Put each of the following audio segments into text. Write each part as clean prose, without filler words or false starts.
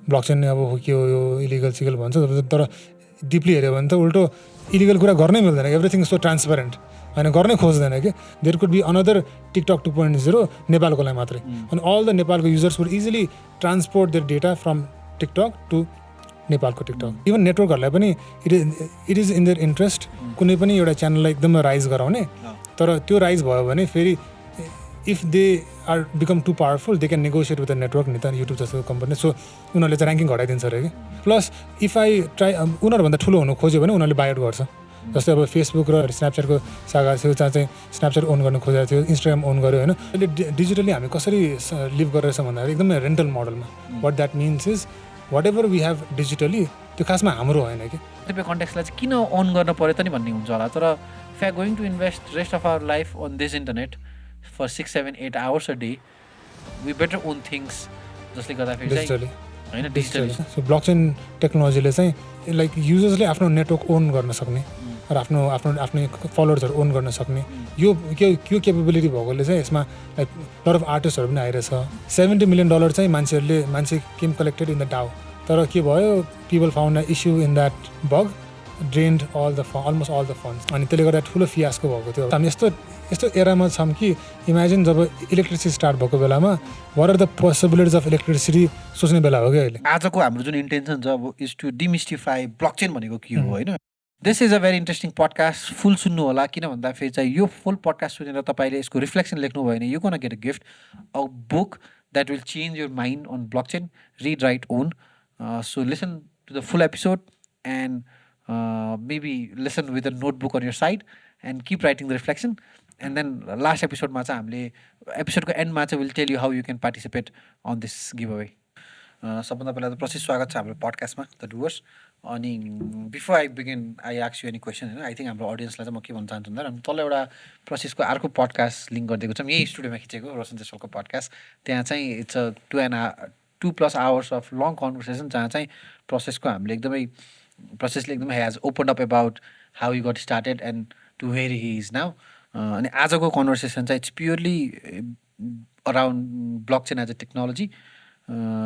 Blockchain अब के हो यो इलिगल सिगल भन्छ, तर डिपली हेऱ्यो भने त उल्टो इलिगल कुरा गर्नै मिल्दैन, एभ्रिथिङ सो ट्रान्सपेरेन्ट होइन, गर्नै खोज्दैन कि there could be another TikTok 2.0 नेपालको लागि मात्रै, अनि अल द नेपालको users would easily transport their data from TikTok to नेपालको टिकटक। इभन नेटवर्कहरूलाई पनि it is in their interest कुनै पनि एउटा च्यानललाई एकदमै राइज गराउने, तर त्यो राइज भयो भने फेरि if they are become too powerful they can negotiate with the network नि त, युट्युब जस्तो कम्पनी, सो उनीहरूले चाहिँ ऱ्याङ्किङ घटाइदिन्छ अरे कि। प्लस इफ आई ट्राई उनीहरूभन्दा ठुलो हुनु खोज्यो भने उनीहरूले बाई आउट गर्छ। जस्तै अब फेसबुक र स्न्यापच्याटको सागा थियो, जहाँ चाहिँ स्न्यापच्याट ओन गर्न खोजेको थियो, इन्स्टाग्राम ओन गर्यो होइन। अहिले डिजिटली हामी कसरी लिभ गरिरहेछ भन्दाखेरि एकदमै रेन्टल मोडलमा। What that means is whatever we have digitally त्यो खासमा हाम्रो होइन कि। तपाईँ कन्टेक्स्टलाई चाहिँ किन ओन गर्न पऱ्यो त नि भन्ने हुन्छ होला, तर if are going to invest rest of our life on this internet for 6, 7, 8 hours a day, we better own things जसले गर्दाखेरि डिजिटली होइन डिजिटली। सो ब्लकचेन टेक्नोलोजीले चाहिँ लाइक युजर्सले आफ्नो नेटवर्क ओन गर्न सक्ने र आफ्नो फलोवर्सहरू ओन गर्न सक्ने यो केपेबिलिटी भएकोले चाहिँ यसमा लाइक लट अफ आर्टिस्टहरू पनि आइरहेछ। $70 million चाहिँ मान्छे केम कलेक्टेड इन द डाउ, तर के भयो people found a issue in that bug, drained almost all the funds, अनि त्यसले गर्दा ठुलो फियास्को भएको थियो। हामी यस्तो एरामा छौँ कि इमेजिन जब इलेक्ट्रिसिटी स्टार्ट भएको बेलामा what are the possibilities of electricity सोच्ने बेला हो कि अहिले। आजको हाम्रो जुन इन्टेन्सन छ अब इज टु डिमिस्टिफाई ब्लकचेन भनेको के हो होइन। This is a very interesting podcast, full सुन्नु होला, किन भन्दाखेरि चाहिँ यो फुल पडकास्ट सुनेर तपाईँले यसको रिफ्लेक्सन लेख्नुभयो भने you gonna get a gift, a book that will change your mind on blockchain, read right on. So listen to the full episode and maybe listen with a notebook on your side and keep writing the reflection, and then last episode ma cha hamle episode ko end ma cha will tell you how you can participate on this giveaway. Sabhanda pehla ta Prashish swagat cha hamro podcast ma the Doers, ani before I begin I ask you any question हैन, I think हाम्रो audience लाई चाहिँ म के भन्न चाहन्छु भन्दा हामी तल एउटा Prashish को अर्को podcast लिंक गरिदिएको छौँ, यही स्टुडियोमा खिचेको रोशन जेसलको podcast, त्यहाँ चाहिँ it's a 2+ hours of long conversation जहाँ चाहिँ Prashish को हामीले एकदमै Prashishले एकदमै has opened up about how he got started and to where he is now. अनि आजको कन्भर्सेसन चाहिँ it's purely around blockchain as a technology.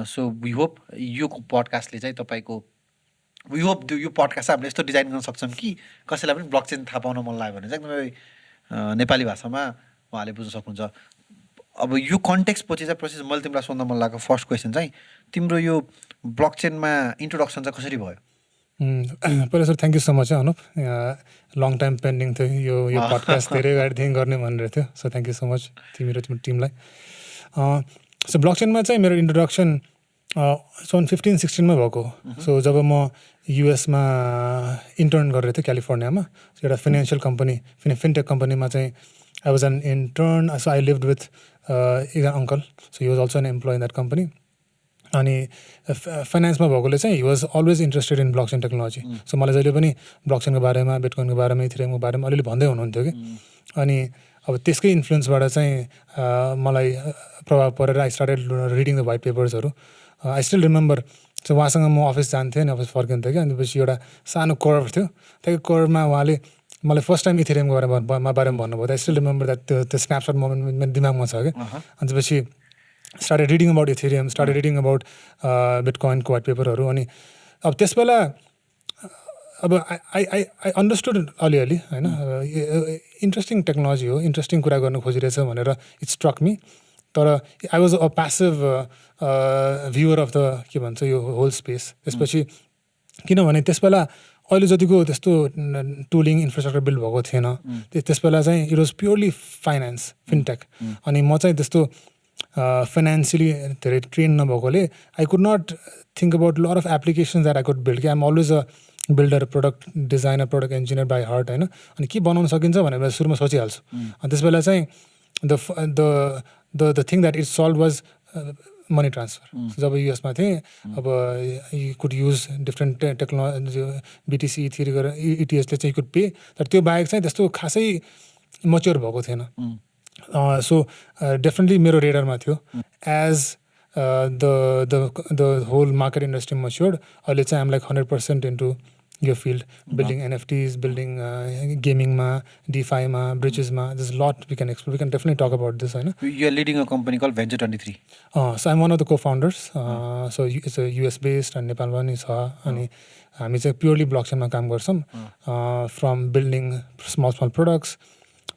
So we hope यो पडकास्टले चाहिँ तपाईँको यो पडकास्ट हामीले यस्तो डिजाइन गर्न सक्छौँ कि कसैलाई पनि ब्लकचेन थाहा पाउन मन लाग्यो भने चाहिँ एकदमै नेपाली भाषामा उहाँले बुझ्न सक्नुहुन्छ। अब यो कन्टेक्स्ट पछि चाहिँ प्रोसेस मैले तिमीलाई सोध्न मन लागेको फर्स्ट क्वेसन चाहिँ तिम्रो यो ब्लकचेनमा इन्ट्रोडक्सन चाहिँ कसरी भयो? पहिला sir thank you so much Anup, long time pending थियो यो पडकास्ट, धेरै अगाडिदेखि गर्ने भनेर थियो, so thank you so much तिमी र तिम्रो टिमलाई। सो ब्लकचेनमा चाहिँ मेरो इन्ट्रोडक्सन 2015-16 भएको। सो जब म युएसमा इन्टर्न गरेर थिएँ क्यालिफोर्नियामा, एउटा फाइनेन्सियल कम्पनी फिनटेक कम्पनीमा चाहिँ I was an intern. So I lived with एकजना uncle, so he was also an employ in that company. अनि फाइनेन्समा भएकोले चाहिँ he was always interested in blockchain technology. So मलाई जहिले पनि ब्लकचेनको बारेमा, बिटकोइनको बारेमा, इथेरियमको बारेमा अलिअलि भन्दै हुनुहुन्थ्यो कि। अनि अब त्यसकै इन्फ्लुएन्सबाट चाहिँ मलाई प्रभाव परेर I started reading the white पेपर्सहरू। आई स्टिल रिमेम्बर चाहिँ उहाँसँग म अफिस जान्थेँ अनि अफिस फर्किन्थेँ कि, अनि पछि एउटा सानो कर्भ थियो, त्यो कर्भमा उहाँले मलाई फर्स्ट टाइम इथेरियमको बारेमा भन्नुभयो। आई स्टिल रिमेम्बर द्याट त्यो स्न्यापसट मोमेन्ट मेरो दिमागमा छ कि। अनि त्यसपछि started reading about Ethereum, started reading about Bitcoin को white paperहरू। अनि अब त्यस बेला अब I understood अलिअलि होइन, इन्ट्रेस्टिङ टेक्नोलोजी हो, इन्ट्रेस्टिङ कुरा गर्न खोजिरहेछ भनेर इट स्ट्रक मी। तर I was a passive viewer of the के भन्छ यो होल स्पेस। त्यसपछि किनभने त्यस बेला अहिले जतिको त्यस्तो टुलिङ इन्फ्रास्ट्रक्चर बिल्ड भएको थिएन, त्यस बेला चाहिँ it was purely finance fintech. अनि म चाहिँ त्यस्तो फाइनेन्सियली धेरै ट्रेन नभएकोले I could not think about lot of applications that I could build कि I am always a builder, product designer, product engineer by heart होइन। अनि के बनाउन सकिन्छ भनेर सुरुमा सोचिहाल्छु। अनि त्यस बेला चाहिँ the thing that it solve was money transfer. जब युएसमा थिएँ, अब you could use different technology, BTC इटिएसले चाहिँ कुड पे, तर त्यो बाहेक चाहिँ त्यस्तो खासै मच्योर भएको थिएन। सो डेफिनेटली मेरो रेडरमा थियो। As the whole market industry matured, अहिले चाहिँ आइम लाइक 100% इन्टु यो फिल्ड बिल्डिङ एनएफटीज बिल्डिङ गेमिङमा डिफाईमा ब्रिजेसमा this lot we can explore we can definitely talk about this होइन You are leading a company called Venture23. So I'm one of the co-founders so it's US based अनि नेपालमा पनि छ अनि हामी चाहिँ प्योरली ब्लकचेनमा काम गर्छौँ from building small small products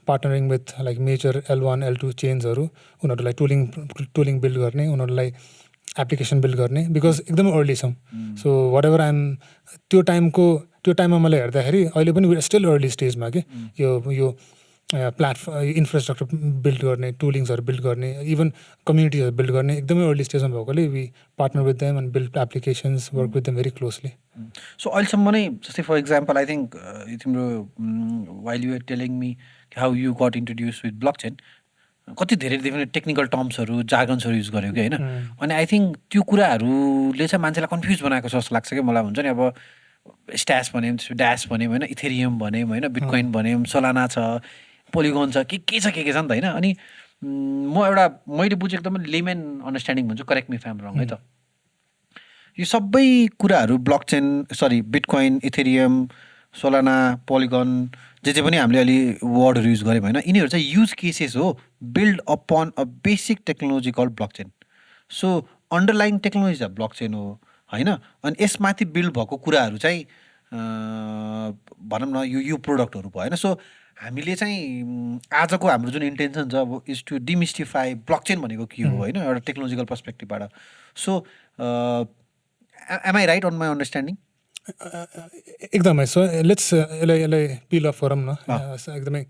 partnering with like major L1 L2 चेन्जहरू उनीहरूलाई टुलिङ बिल्ड गर्ने उनीहरूलाई एप्लिकेसन बिल्ड गर्ने बिकज एकदमै अर्ली छौँ सो वाट एभर आइएम त्यो टाइममा मैले हेर्दाखेरि अहिले पनि स्टिल अर्ली स्टेजमा कि यो इन्फ्रास्ट्रक्चर बिल्ड गर्ने टुलिङ्सहरू बिल्ड गर्ने इभन कम्युनिटिजहरू बिल्ड गर्ने एकदमै अर्ली स्टेजमा भएकोले we partner with them and build applications work with them very closely so अहिलेसम्म नै जस्तै फर इक्जाम्पल आई थिङ्क तिम्रो while you are telling me how you got introduce with blockchain कति धेरै डिफ्रेन्ट टेक्निकल टर्म्सहरू जार्गन्सहरू युज गर्यो कि होइन अनि आई थिङ्क त्यो कुराहरूले चाहिँ मान्छेलाई कन्फ्युज बनाएको जस्तो लाग्छ कि मलाई हुन्छ नि अब स्ट्यास भन्यौँ त्यसपछि ड्यास भन्यौँ होइन इथेरियम भन्यौँ होइन बिटकोइन भन्यौँ सोलाना छ पोलिगोन छ के छ नि त होइन अनि म एउटा मैले बुझेको एकदमै लेमेन अन्डरस्ट्यान्डिङ भन्छु करेक्ट मी फ्याम रङ है त यो सबै कुराहरू blockchain bitcoin Ethereum Solana polygon जे पनि हामीले अलि वर्डहरू युज गऱ्यौँ होइन यिनीहरू चाहिँ युज केसेस हो build upon a basic technology called blockchain so underline technology चाहिँ ब्लकचेन हो होइन अनि यसमाथि बिल्ड भएको कुराहरू चाहिँ भनौँ न यो प्रोडक्टहरू भयो होइन सो हामीले चाहिँ आजको हाम्रो जुन इन्टेन्सन छ अब इज टु डिमिस्टिफाई ब्लकचेन भनेको के हो होइन एउटा टेक्नोलोजिकल पर्सपेक्टिभबाट so am I right on my understanding एकदमै सो यसलाई पिल अफ गरौँ न एकदमै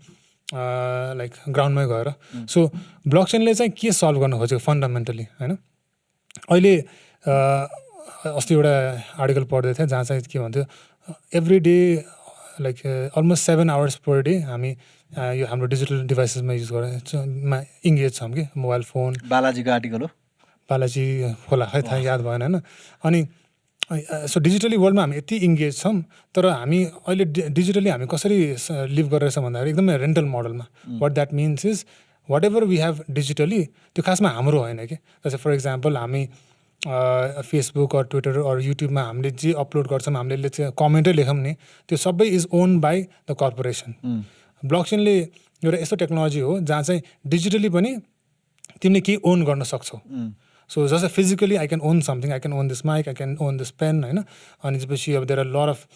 लाइक ग्राउन्डमै गएर सो ब्लकचेनले चाहिँ के सल्भ गर्न खोजेको फन्डामेन्टली होइन अहिले अस्ति एउटा आर्टिकल पढ्दै थिएँ जहाँ चाहिँ के भन्थ्यो every day like almost 7 hours per day हामी यो हाम्रो डिजिटल डिभाइसेसमा युज गरेर इङ्गेज छौँ कि मोबाइल फोन बालाजीको आर्टिकल हो बालाजी होला खै थाहा याद भएन होइन अनि सो डिजिटली वर्ल्डमा हामी यति इङ्गेज छौँ तर हामी अहिले डिजिटली हामी कसरी लिभ गरेर छौँ भन्दाखेरि एकदमै रेन्टल मोडलमा what that means is whatever we have digitally त्यो खासमा हाम्रो होइन कि जस्तै फर इक्जाम्पल हामी फेसबुक अर ट्विटर अर युट्युबमा हामीले जे अपलोड गर्छौँ हामीले चाहिँ कमेन्टै लेखौँ नि त्यो सबै is own by the corporation ब्लकचेनले एउटा यस्तो टेक्नोलोजी हो जहाँ चाहिँ डिजिटली पनि तिमीले केही ओन गर्न सक्छौ सो जस्तै physically I can own something I can own this mic I can own this pen होइन अनि त्यसपछि अब there are lot of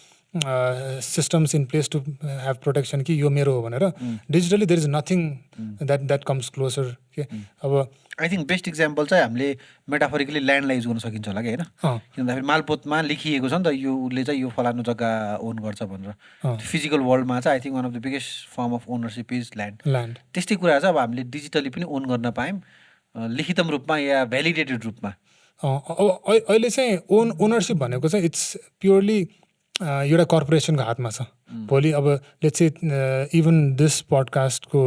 systems in place to have protection कि यो मेरो हो भनेर digitally there is nothing that comes closer के अब आई थिङ्क बेस्ट इक्जाम्पल चाहिँ हामीले मेटाफोरिकली ल्यान्डलाई युज गर्न सकिन्छ होला कि होइन किन भन्दाखेरि मालपोतमा लेखिएको छ नि त यो उसले चाहिँ यो फलानु जग्गा ओन गर्छ भनेर फिजिकल वर्ल्डमा चाहिँ I think one of the biggest form of ownership is land त्यस्तै कुरा चाहिँ अब हामीले डिजिटली पनि ओन गर्न पायौँ लिखितम रूपमा या भ्यालिडेटेड रूपमा अब अहिले चाहिँ ओनरसिप भनेको चाहिँ इट्स प्योरली एउटा कर्पोरेसनको हातमा छ भोलि अब लेट्स से इभन दिस पडकास्टको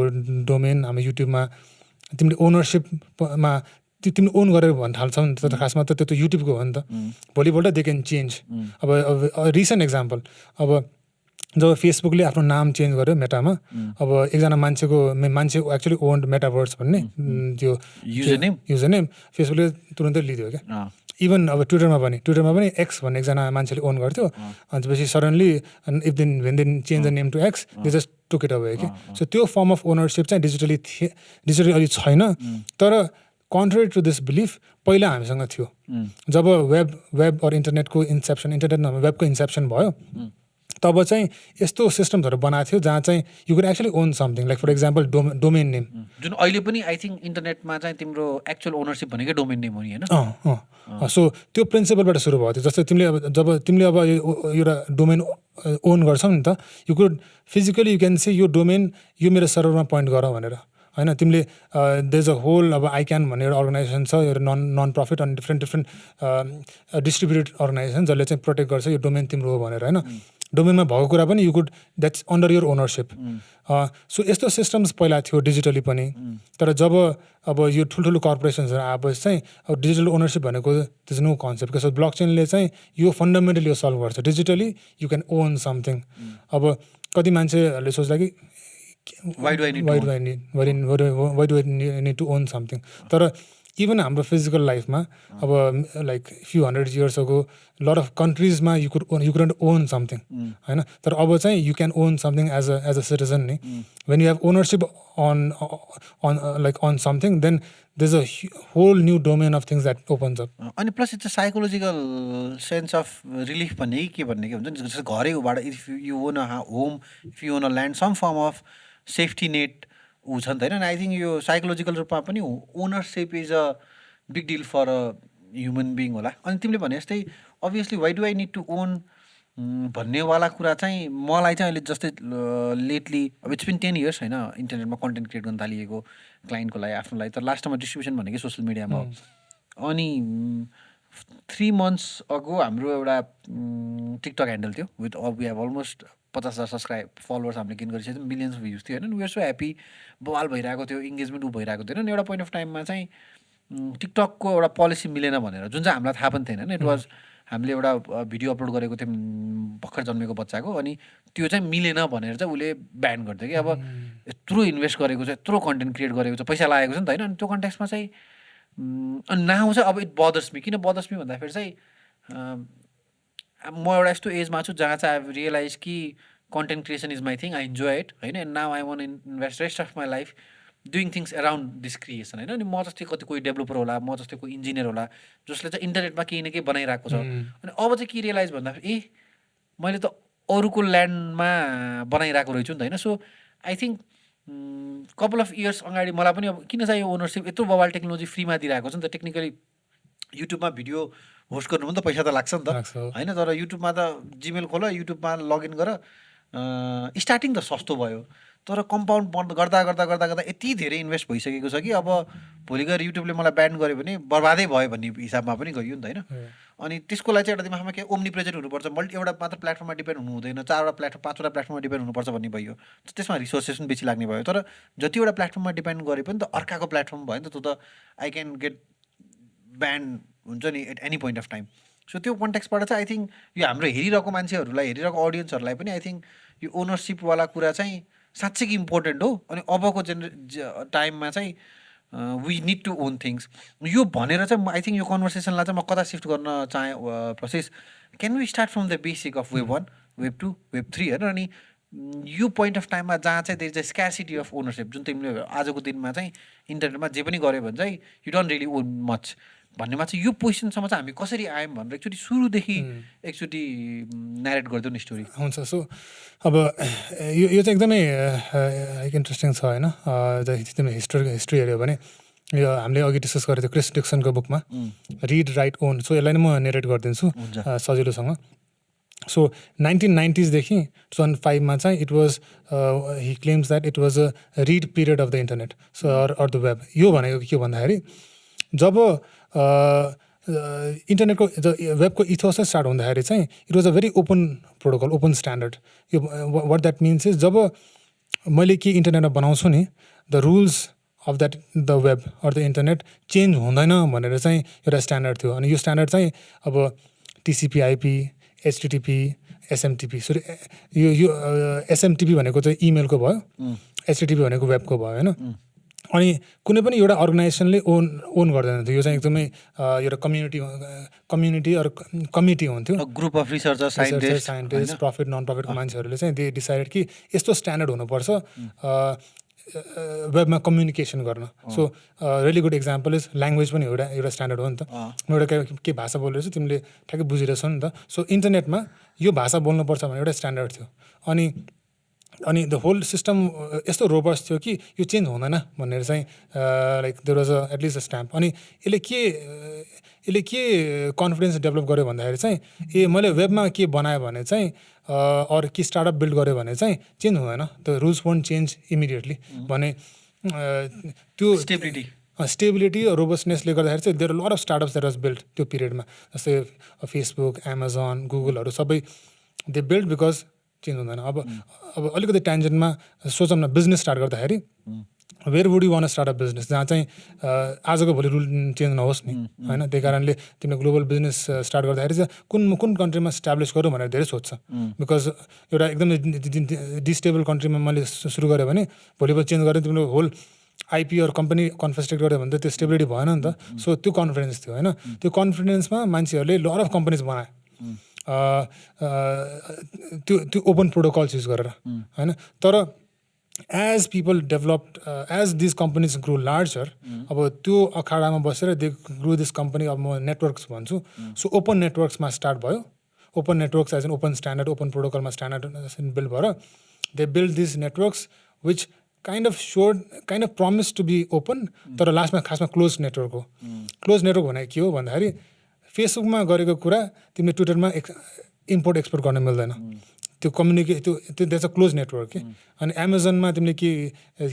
डोमेन हाम्रो युट्युबमा तिमीले ओनरसिपमा तिमीले ओन गरेर भन्न थाल्छौ नि त खासमा त त्यो त युट्युबको हो नि त भोलिपल्ट दे क्यान चेन्ज अब रिसेन्ट एक्जाम्पल अब जब फेसबुकले आफ्नो नाम चेन्ज गर्यो मेटामा अब एकजना मान्छे एक्चुली ओन्ड मेटाभर्स भन्ने त्यो युजर नेम फेसबुकले तुरन्तै लिइदियो क्या इभन अब ट्विटरमा पनि एक्स भन्ने एकजना मान्छेले ओन गर्थ्यो अनि त्यसपछि suddenly if when then change the name to X they just took it away कि सो त्यो फर्म अफ ओनरसिप चाहिँ डिजिटली अलि छैन तर कन्ट्रेरी टु दिस बिलिफ पहिला हामीसँग थियो जब वेब अर इन्टरनेटको वेबको इन्सेप्सन भयो तब चाहिँ यस्तो सिस्टम्सहरू बनाएको थियो जहाँ चाहिँ you could actually own something like for example domain name जुन अहिले पनि आई थिङ्क इन्टरनेटमा चाहिँ तिम्रो एक्चुअल ओनरसिप भनेकै डोमेन नेम हो नि होइन सो त्यो प्रिन्सिपलबाट सुरु भएको थियो जस्तै तिमीले अब एउटा डोमेन ओन गर्छौ नि त you could physically you can say यो डोमेन यो मेरो सर्भरमा पोइन्ट गर भनेर होइन तिमीले देयर इज अ होल अब आइक्यान भन्ने एउटा अर्गनाइजेसन छ एउटा नन प्रफिट अनि डिफ्रेन्ट डिस्ट्रिब्युटेड अर्गनाइजेसन जसले चाहिँ प्रोटेक्ट गर्छ यो डोमेन तिम्रो हो भनेर होइन डोमेनमा भएको कुरा पनि you could that's under your ownership so यस्तो सिस्टम्स पहिला थियो डिजिटली पनि तर जब अब यो ठुल्ठुलो कर्पोरेसन्सहरू आएपछि चाहिँ अब डिजिटल ओनरसिप भनेको दिस नो कन्सेप्ट सो ब्लकचेनले चाहिँ यो फन्डामेन्टली यो सल्भ गर्छ digitally you can own something अब कति मान्छेहरूले सोच्ला कि why do I need to own something तर इभन हाम्रो फिजिकल लाइफमा अब like few 100 years ago lot of कन्ट्रिजमा यु कुडन्ट ओन समथिङ होइन, तर अब चाहिँ you can own something as a citizen नि. When you have ownership on something then there's a whole new domain of things that opens up. अनि plus it's psychological sense of relief भन्ने के हुन्छ नि, जस्तै घरैबाट if you own a home, if you own a land, some form of safety net ऊ छ नि त होइन. आई थिङ्क यो साइकोलोजिकल रूपमा पनि ownership is a big deal for a human being होला. अनि तिमीले भने जस्तै obviously why do I need to own भन्नेवाला कुरा चाहिँ मलाई चाहिँ अहिले जस्तै लेटली अब इट्स बिन 10 years होइन इन्टरनेटमा कन्टेन्ट क्रिएट गर्न थालिएको क्लाइन्टको लागि आफ्नो लागि, तर लास्ट टाइममा डिस्ट्रिब्युसन भनेकै सोसियल मिडियामा हो. अनि 3 months अगो हाम्रो एउटा टिकटक ह्यान्डल थियो with we have almost 50,000 followers हामीले गेन गरिसकेको थियौँ, मिलियन्स भ्युज थियो होइन. वी आर सो ह्याप्पी, बवाल भइरहेको थियो, इङ्गेजमेन्ट भइरहेको थियो होइन. एउटा पोइन्ट अफ टाइममा चाहिँ टिकटकको एउटा पोलिसी मिलेन भनेर, जुन चाहिँ हामीलाई थाहा पनि थिएन होइन. इट वाज हामीले एउटा भिडियो अपलोड गरेको थियौँ भर्खर जन्मेको बच्चाको, अनि त्यो चाहिँ मिलेन भनेर चाहिँ उसले ब्यान गरिदियो कि. अब यत्रो इन्भेस्ट गरेको छ, यत्रो कन्टेन्ट क्रिएट गरेको छ, पैसा लागेको छ नि त होइन. अनि त्यो कन्टेक्समा चाहिँ अनि नाउ चाहिँ अब इट बदर्स मी. किन बदर्स मी भन्दाखेरि चाहिँ म एउटा यस्तो एजमा छु जहाँ चाहिँ आई रियलाइज कि content creation is my thing, I enjoy it होइन. And now I want invest rest of my life doing things around this creation होइन. अनि म जस्तै कति कोही डेभलोपर होला, म जस्तै कोही इन्जिनियर होला जसले चाहिँ इन्टरनेटमा केही न केही बनाइरहेको छ. अनि अब चाहिँ के रियलाइज भन्दाखेरि मैले त अरूको ल्यान्डमा बनाइरहेको रहेछु नि त होइन. So I think couple of years अगाडि मलाई पनि अब किन चाहिँ यो ओनरसिप, यत्रो मोबाइल टेक्नोलोजी फ्रीमा दिइरहेको छ नि त. टेक्निकली युट्युबमा भिडियो होस्ट गर्नु पनि त पैसा त लाग्छ नि त होइन. तर युट्युबमा त जिमेल खोल, युट्युबमा लगइन गर, स्टार्टिङ त सस्तो भयो, तर कम्पाउन्ड बन्द गर्दा गर्दा गर्दा गर्दा यति धेरै इन्भेस्ट भइसकेको छ कि अब भोलि गएर युट्युबले मलाई ब्यान गर्यो भने बर्बादै भयो भन्ने हिसाबमा पनि गयो नि त होइन. अनि त्यसको लागि चाहिँ एउटा दिमागमा के ओम्नी प्रेजेन्ट हुनुपर्छ, एउटा मात्र प्लेटफर्ममा डिपेन्ड हुनु हुँदैन, 4वटा प्लेटफर्म 5वटा प्लेटफर्ममा डिपेन्ड हुनुपर्छ भन्ने भयो. त्यसमा रिसोर्सेस पनि बेसी लाग्ने भयो. तर जतिवटा प्लेटफर्ममा डिपेन्ड गरे पनि त अर्काको प्लेटफर्म भयो नि त, त्यो त आई क्यान गेट ब्यान हुन्छ नि at any point of time. So त्यो कन्टेक्सबाट चाहिँ आई थिङ्क यो हाम्रो हेरिरहेको मान्छेहरूलाई, हेरिरहेको अडियन्सहरूलाई पनि आई थिङ्क यो ओनरसिपवाला कुरा चाहिँ साँच्चै कि इम्पोर्टेन्ट हो. अनि अबको टाइममा चाहिँ we need to own things. यो भनेर चाहिँ आई थिङ्क यो कन्भर्सेसनलाई चाहिँ म कता सिफ्ट गर्न चाहेँ process, can we start from the basic of web 1, web 2, web 3 होइन. अनि यो पोइन्ट अफ टाइममा जहाँ चाहिँ there is a scarcity of ownership, जुन तिमीले आजको दिनमा चाहिँ इन्टरनेटमा जे पनि गऱ्यो भने चाहिँ you don't really own much भन्नेमा चाहिँ यो पोजिसनसम्म चाहिँ हामी कसरी आयौँ भनेर एकचोटि सुरुदेखि एकचोटि न्यारेट गरिदिउँ न स्टोरी. हुन्छ. सो अब यो चाहिँ एकदमै इन्ट्रेस्टिङ छ होइन. तिमीले हिस्ट्री हेऱ्यो भने यो हामीले अघि डिस्कस गरेको थियो क्रिस डिक्सनको बुकमा रिड राइट ओन. सो यसलाई नै म नेरेट गरिदिन्छु सजिलोसँग. सो 1990s देखि 2005मा चाहिँ it was he claims that it was a read period of the internet so or the web. यो भनेको के भन्दाखेरि जब इन्टरनेटको वेबको इथोस स्टार्ट हुँदाखेरि चाहिँ it was a very open protocol, open standard. यो वाट द्याट मिन्स इज जब मैले के इन्टरनेटमा बनाउँछु नि the rules of that the web or the internet change हुँदैन भनेर चाहिँ एउटा स्ट्यान्डर्ड थियो. अनि यो स्ट्यान्डर्ड चाहिँ अब टिसिपी आइपी, एचटिटिपी, एसएमटिपी. सो यो एसएमटिपी भनेको चाहिँ इमेलको भयो, एचटिटिपी भनेको वेबको भयो होइन. अनि कुनै पनि एउटा अर्गनाइजेसनले ओन गर्दैन थियो. यो चाहिँ एकदमै एउटा कम्युनिटी अर कमिटी हुन्थ्यो, group of researchers, scientist, profit non प्रफिटको मान्छेहरूले चाहिँ दे डिसाइडेड कि यस्तो स्ट्यान्डर्ड हुनुपर्छ वेबमा कम्युनिकेसन गर्न. So really good example is language पनि एउटा स्ट्यान्डर्ड हो नि त. म एउटा के भाषा बोलिरहेछु तिमीले ठ्याक्कै बुझिरहेछौ नि त. सो इन्टरनेटमा यो भाषा बोल्नुपर्छ भने एउटा स्ट्यान्डर्ड थियो. अनि द होल सिस्टम यस्तो रोबस्ट थियो कि यो चेन्ज हुँदैन भनेर चाहिँ like there was at least a stamp. अनि यसले के कन्फिडेन्स डेभलप गर्यो भन्दाखेरि चाहिँ मैले वेबमा के बनायो भने चाहिँ अरू के स्टार्टअप बिल्ड गर्यो भने चाहिँ चेन्ज हुँदैन, the rules won't change immediately भने त्यो स्टेबिलिटी रोबस्टनेसले गर्दाखेरि चाहिँ there lot of startups that was build त्यो पिरियडमा. जस्तै फेसबुक, एमाजोन, गुगलहरू सबै दे बिल्ड बिकज चेन्ज हुँदैन. अब अलिकति ट्यान्जेन्टमा सोचौँ न, बिजनेस स्टार्ट गर्दाखेरि where would you want start up business जहाँ चाहिँ आजको भोलि रुल चेन्ज नहोस् नि होइन. त्यही कारणले तिमीले ग्लोबल बिजनेस स्टार्ट गर्दाखेरि चाहिँ कुन कन्ट्रीमा इस्टाब्लिस गरौँ भनेर धेरै सोध्छ. बिकज एउटा एकदमै डिस्टेबल कन्ट्रीमा मैले सुरु गरेँ भने भोलि चेन्ज गरेर तिमीले होल आइपी अरू कम्पनी कन्फेस्ट्रेट गर्यो भने त त्यो स्टेबिलिटी भएन नि त सो त्यो कन्फिडेन्स थियो होइन त्यो कन्फिडेन्समा मान्छेहरूले लट अफ कम्पनीज बनाए त्यो ओपन प्रोटोकल्स युज गरेर होइन तर as people developed as this companies grow larger अब त्यो अखाडामा बसेर दे ग्रो दिस कम्पनी अब म नेटवर्क्स भन्छु सो ओपन नेटवर्क्समा स्टार्ट भयो open networks as an open standard open प्रोटोकलमा स्ट्यान्डर्ड बिल्ड भएर they build this networks which kind of promise to be open तर लास्टमा खासमा क्लोज नेटवर्क हो क्लोज नेटवर्क भनेको के हो भन्दाखेरि फेसबुकमा गरेको कुरा तिमीले ट्विटरमा इम्पोर्ट एक्सपोर्ट गर्न मिल्दैन त्यो त्यो द्याट्स अ क्लोज नेटवर्क के अनि एमाजोनमा तिमीले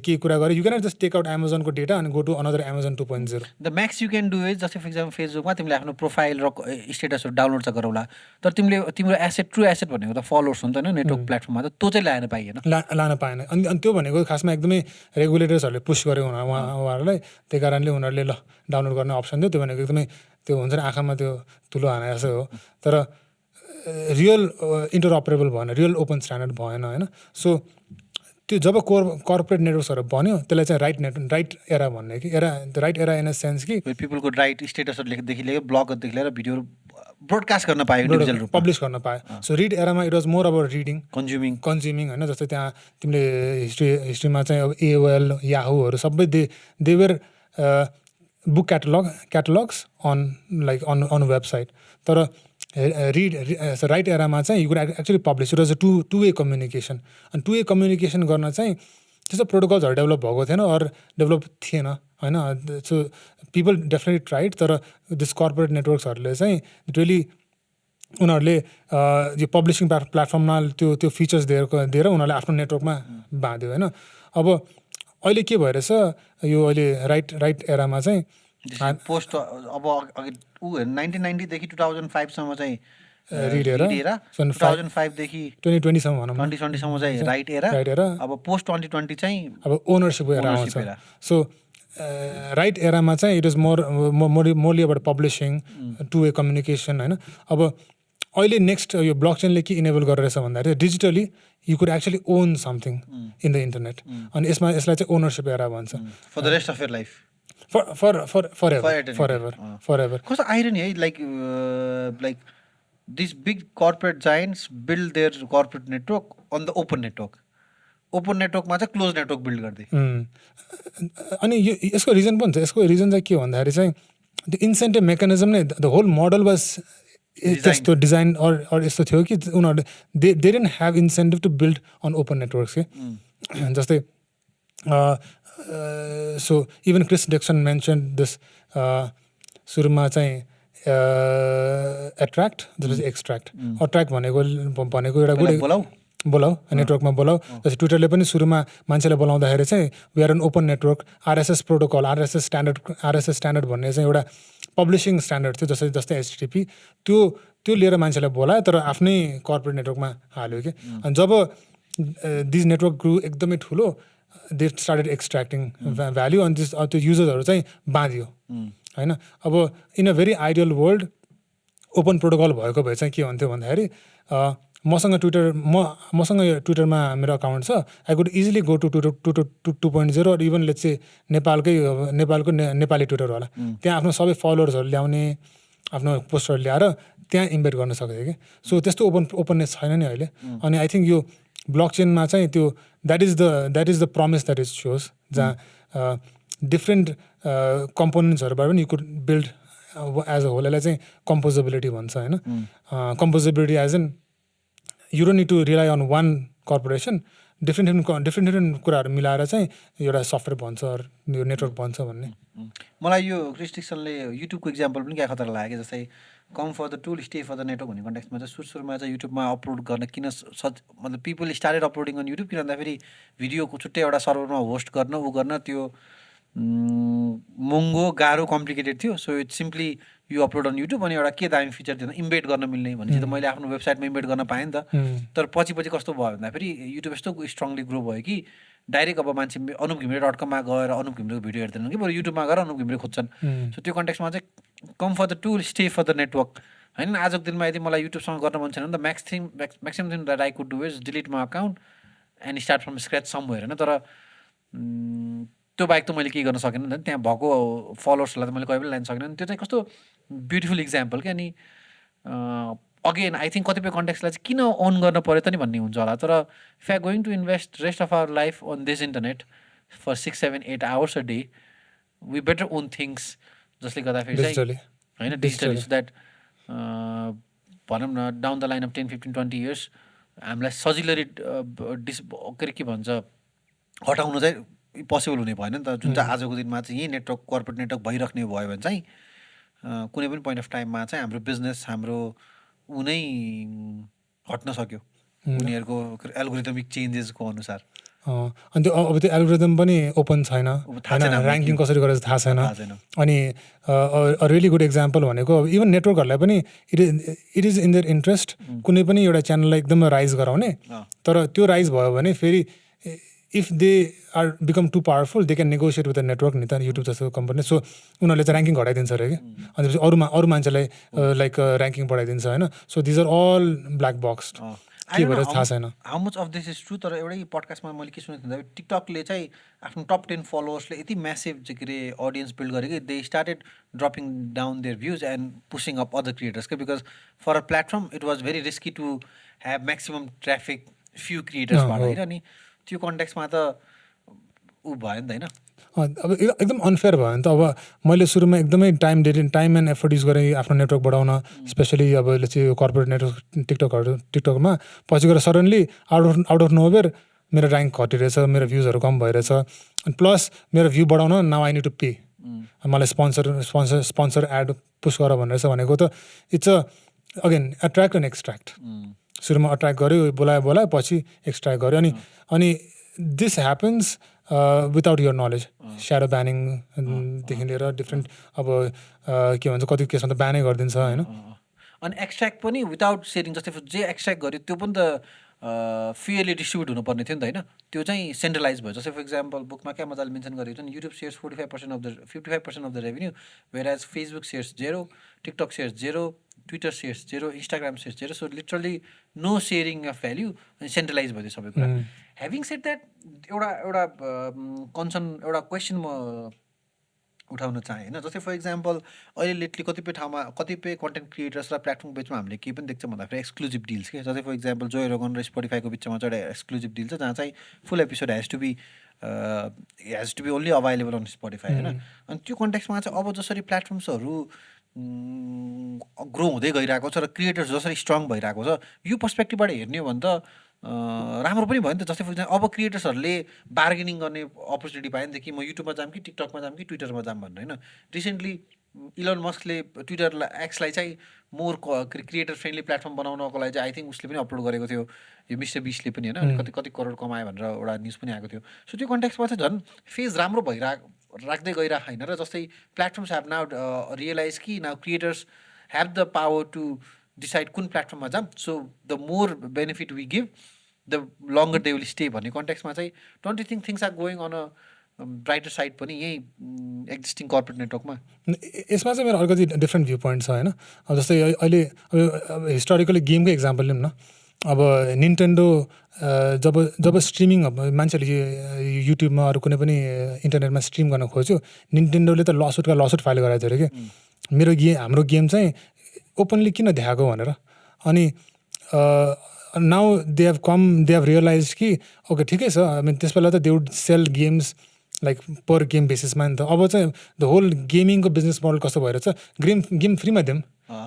के कुरा गरे you can just take out एमाजोनको डेटा अनि go to another Amazon 2.0 the max you can do is जस्तै फर इक्जाम्पल फेसबुकमा तिमीले आफ्नो प्रोफाइल र स्टेटसहरू डाउनलोड चाहिँ गरौला तर तिम्रो एसेट ट्रु एसेट भनेको त फलोवर्स हो नि त होइन नेटवर्क प्लेटफर्ममा त त्यो चाहिँ लान पाइएन लान पाएन अनि त्यो भनेको खासमा एकदमै रेगुलेटर्सहरूले पुस गर्यो उहाँहरूलाई त्यही कारणले उनीहरूले ल डाउनलोड गर्ने अप्सन दियो त्यो भनेको एकदमै त्यो हुन्छ नि आँखामा त्यो तुलो हाने जस्तो हो तर रियल इन्टरअपरेबल भएन रियल ओपन स्ट्यान्डर्ड भएन होइन सो त्यो जब कर्पोरेट नेटवर्क्सहरू बन्यो त्यसलाई चाहिँ राइट एरा भन्ने कि right era in a sense कि पिपलको राइट स्टेटसहरूदेखि लिएर ब्लगदेखि लिएर भिडियोहरू ब्रोडकास्ट गर्न पायो पब्लिस गर्न पायो सो रिड एरामा it was more about reading consuming होइन जस्तै त्यहाँ तिमीले हिस्ट्रीमा चाहिँ अब एओएल याहूहरू सबै they were book catalogs on website तर राइट एरामा चाहिँ you could actually publish it was a two way communication अनि टु वे कम्युनिकेसन गर्न चाहिँ त्यस्तो प्रोटोकल्सहरू डेभलप भएको थिएन अरू डेभलप थिएन होइन सो पिपल डेफिनेटली ट्राइड तर दिस कर्पोरेट नेटवर्क्सहरूले चाहिँ रियली उनीहरूले यो पब्लिसिङ प्लेटफर्ममा त्यो फिचर्स दिएर उनीहरूले आफ्नो नेटवर्कमा बाँध्यो होइन अब अहिले के भइरहेछ यो अहिले राइट एरामा चाहिँ पोस्ट अब 1990 देखि 2005 सम्म चाहिँ रिड एरा 2005 देखि 2020 सम्म भनौँ 2020 सम्म चाहिँ राइट एरा अब पोस्ट 2020 चाहिँ अब ओनरसिप एरा आउँछ सो राइट एरामा चाहिँ it is morally about publishing two way communication होइन अब अहिले नेक्स्ट यो ब्लकचेनले के इनेबल गरेर भन्दाखेरि digitally you could actually own something in the internet अनि यसलाई चाहिँ ओनरसिप एरा भन्छ for the rest of your life forever कस्तो आइरनी है like this big corporate giants build their corporate network on the open नेटवर्कमा चाहिँ close network build गर्दै अनि यसको रिजन पनि छ यसको रिजन चाहिँ के भन्दाखेरि चाहिँ त्यो इन्सेन्टिभ मेकानिजम नै द होल मोडल वाज त्यस्तो डिजाइन अर यस्तो थियो कि उनीहरूले they didn't have incentive to build on open networks के जस्तै so even Chris Dixon mention this सुरुमा चाहिँ एट्र्याक्ट जसपछि एक्सट्र्याक्ट अट्र्याक्ट भनेको एउटा बोलाऊ नेटवर्कमा बोलाऊ जस्तै ट्विटरले पनि सुरुमा मान्छेलाई बोलाउँदाखेरि चाहिँ we are an open network RSS protocol RSS standard भन्ने चाहिँ एउटा पब्लिसिङ स्ट्यान्डर्ड थियो जस्तै एचटिटिपी त्यो लिएर मान्छेलाई बोलायो तर आफ्नै कर्पोरेट नेटवर्कमा हाल्यो कि अनि जब दिस नेटवर्क ग्रु एकदमै ठुलो दे स्टार्टेड एक्सट्र्याक्टिङ भ्याल्यु अनि त्यो युजर्सहरू चाहिँ बाँधियो होइन अब in a very ideal world open protocol भएको भए चाहिँ के हुन्थ्यो भन्दाखेरि मसँग ट्विटरमा मेरो अकाउन्ट छ I could easily go to 2.0 or even let's चाहिँ नेपालको नेपाली ट्विटर होला त्यहाँ आफ्नो सबै फलोवर्सहरू ल्याउने आफ्नो पोस्टहरू ल्याएर त्यहाँ इन्भाइट गर्न सक्थ्यो कि सो त्यस्तो ओपननेस छैन नि अहिले अनि आई थिङ्क यो ब्लकचेनमा चाहिँ त्यो that is the promise that is shows जहाँ डिफ्रेन्ट कम्पोनेन्ट्सहरूबाट पनि you could build as a whole यसलाई चाहिँ कम्पोजेबिलिटी भन्छ होइन composability as an you don't need to rely on one corporation different कुराहरू मिलाएर चाहिँ एउटा सफ्टवेयर भन्छ यो नेटवर्क भन्छ भन्ने मलाई यो क्रिस डिक्सनले युट्युबको इक्जाम्पल पनि क्या खतरा लाग्यो जस्तै come for the tool stay for the network भन्ने कन्टेक्समा चाहिँ सुरुमा चाहिँ युट्युबमा अपलोड गर्न किन मतलब people started uploading on YouTube किन भन्दाखेरि भिडियोको छुट्टै एउटा सर्भरमा होस्ट गर्न त्यो महँगो गाह्रो कम्प्लिकेटेड थियो so it's simply you upload on YouTube अनि एउटा के दामी फिचर थियो इम्बेड गर्न मिल्ने भनेपछि त मैले आफ्नो वेबसाइटमा इम्बेड गर्न पाएँ नि त तर पछि कस्तो भयो भन्दाखेरि युट्युब यस्तो स्ट्रङली ग्रो भयो कि डाइरेक्ट अब मान्छे anupghimire.com गएर अनुप घिमिरेको भिडियो हेर्दैनन् कि बरु युट्युबमा गएर अनुप घिमिरे खोज्छन् सो त्यो कन्टेक्समा चाहिँ come for the tool stay for the network होइन आजको दिनमा यदि मलाई युट्युबसँग गर्न मन छैन भने त maximum thing that I could do is delete my account and start from scratch somewhere होइन तर त्यो बाहेक त मैले केही गर्न सकेन नि त, त्यहाँ भएको फलोवर्सहरूलाई त मैले कहिले पनि लान सकेन। त्यो चाहिँ कस्तो ब्युटिफुल इक्जाम्पल क्या। अनि अगेन आई थिङ्क कतिपय कन्टेक्स्टलाई चाहिँ किन अन गर्न पऱ्यो त नि भन्ने हुन्छ होला, तर if are going to invest rest of our life on this internet for 6, 7, 8 hours a day, we better own things, जसले गर्दाखेरि चाहिँ होइन डिजिटली, सो द्याट भनौँ न down the line of 10, 15, 20 years हामीलाई सजिलै के भन्छ हटाउनु चाहिँ पोसिबल हुने भएन नि त। जुन चाहिँ आजको दिनमा चाहिँ यही नेटवर्क कर्पोरेट नेटवर्क भइराख्ने भयो भने चाहिँ कुनै पनि पोइन्ट अफ टाइममा चाहिँ हाम्रो बिजनेस हाम्रो उनै हट्न सक्यो उनीहरूको एल्गोरिदमिक चेन्जेसको अनुसार। अनि त्यो अब त्यो एल्गोरिदम पनि ओपन छैन, ऱ्याङ्किङ कसरी गरेर थाहा छैन। अनि रियली गुड इक्जाम्पल भनेको अब इभन नेटवर्कहरूलाई पनि it is in their interest कुनै पनि एउटा च्यानललाई एकदमै राइज गराउने, तर त्यो राइज भयो भने फेरि if they are become too powerful they can negotiate with the network नि त, युट्युब जस्तो कम्पनी। सो उनीहरूले चाहिँ ऱ्याङ्किङ घटाइदिन्छ अरे कि, अनि अरू मान्छेलाई लाइक ऱ्याङ्किङ बढाइदिन्छ होइन। So these are all black box, के भएर थाहा छैन how much of this is true. तर एउटै पडकास्टमा मैले के सुनेको थिएँ, टिकटकले चाहिँ आफ्नो टप 10 फलोवर्सले यति म्यासिभ के अरे अडियन्स बिल्ड गरे कि they started dropping down their views and pushing up other creators के, because for a platform it was very risky to have maximum traffic few क्रिएटर्सबाट होइन। अनि त्यो कन्टेक्स्टमा त ऊ भयो नि त होइन, अब एकदम अनफेयर भयो नि त। अब मैले सुरुमा एकदमै टाइम एन्ड एफर्ट युज गरेँ आफ्नो नेटवर्क बढाउन, स्पेसली अब चाहिँ कर्पोरेट नेटवर्क टिकटकमा, पछि गएर सडनली आउट अफ नोवेयर मेरो ऱ्याङ्क घटिरहेछ, मेरो भ्युजहरू कम भइरहेछ, अनि प्लस मेरो भ्यू बढाउन now I need to pay, मलाई स्पोन्सर एड पुस गर भनेर भनेको त it's a again attract and extract. सुरुमा अट्र्याक्ट गर्यो, बोलायो पछि एक्सट्र्याक्ट गर्यो। अनि this happens without your knowledge, shadow ब्यानिङदेखि लिएर डिफ्रेन्ट अब के भन्छ कति केसमा त ब्यानै गरिदिन्छ होइन। अनि एक्सट्र्याक्ट पनि विदाउट सेयरिङ, जस्तै जे एक्सट्र्याक्ट गर्यो त्यो पनि त फेयरली डिस्ट्रिब्युट हुनुपर्ने थियो नि त होइन, त्यो चाहिँ सेन्ट्रलाइज भयो। जस्तै फर इक्जाम्पल बुकमा क्या मजाले मेन्सन गरेको छ नि, YouTube shares 55% of the revenue, whereas Facebook shares 0, TikTok shares 0, Twitter shares 0, Instagram shares 0। So literally no sharing of value, अनि सेन्ट्रलाइज भयो त्यो सबै कुरा। ह्याभिङ सेड द्याट एउटा कन्सर्न एउटा क्वेसन म उठाउन चाहेँ होइन। जस्तै फर इक्जाम्पल अहिले लेटली कतिपय ठाउँमा कतिपय कन्टेन्ट क्रिएटर्स र प्लेटफर्म बिचमा हामीले के पनि देख्छौँ भन्दाखेरि एक्सक्लुजिभ डिल्स के। जस्तै फर इक्जाम्पल जो रोगन र स्पोटिफाईको बिचमा चाहिँ एउटा एक्सक्लुजिभ डिल छ जहाँ चाहिँ full episode has to be only available on Spotify होइन। अनि त्यो कन्टेक्स्टमा चाहिँ अब जसरी प्लेटफर्म्सहरू ग्रो हुँदै गइरहेको छ र क्रिएटर्स जसरी स्ट्रङ भइरहेको छ, यो पर्सपेक्टिभबाट हेर्ने हो भने त राम्रो पनि भयो नि त। जस्तै फर इक्जाम्पल अब क्रिएटर्सहरूले बार्गेनिङ गर्ने अपर्च्युनिटी पायो नि त कि म युट्युबमा जाऊँ कि टिकटकमा जाऊँ कि ट्विटरमा जाऊँ भनेर होइन। रिसेन्टली इलोन मस्कले एक्सलाई चाहिँ मोर क्रिएटर फ्रेन्डली प्लेटफर्म बनाउनको लागि चाहिँ आई थिङ्क उसले पनि अपलोड गरेको थियो, यो मिस्टर बिस्टले पनि होइन, कति करोड कमायो भनेर एउटा न्युज पनि आएको थियो। सो त्यो कन्टेक्स्टमा चाहिँ झन् फेज राम्रो राख्दै गइरहेको होइन र। जस्तै प्लेटफर्म्स हेभ नाउ रियलाइज कि now creators have the power to decide कुन प्लेटफर्ममा जाऊँ, so the more benefit we give the longer they will stay भन्ने कन्टेक्स्टमा चाहिँ don't you think things are going on a brighter side पनि यही existing corporate नेटवर्कमा? यसमा चाहिँ मेरो अलिकति डिफ्रेन्ट भ्यू पोइन्ट छ होइन। अब जस्तै अहिले अब हिस्टोरिकली गेमकै इक्जाम्पल लिउँ न। अब निन्टेन्डो जब स्ट्रिमिङ मान्छेहरूले युट्युबमा अरू कुनै पनि इन्टरनेटमा स्ट्रिम गर्न खोज्यो, निन्टेन्डोले त लसुट फाइल गराएको थियो अरे कि हाम्रो गेम चाहिँ ओपनली किन देखाएको भनेर। अनि नाउ दे हेभ रियलाइज कि ओके ठिकै छ, आई मिन त्यस बेला त they would sell games like per game बेसिसमा नि त। अब चाहिँ द होल गेमिङको बिजनेस मोडल कस्तो भइरहेछ, गेम फ्रीमा दिउँ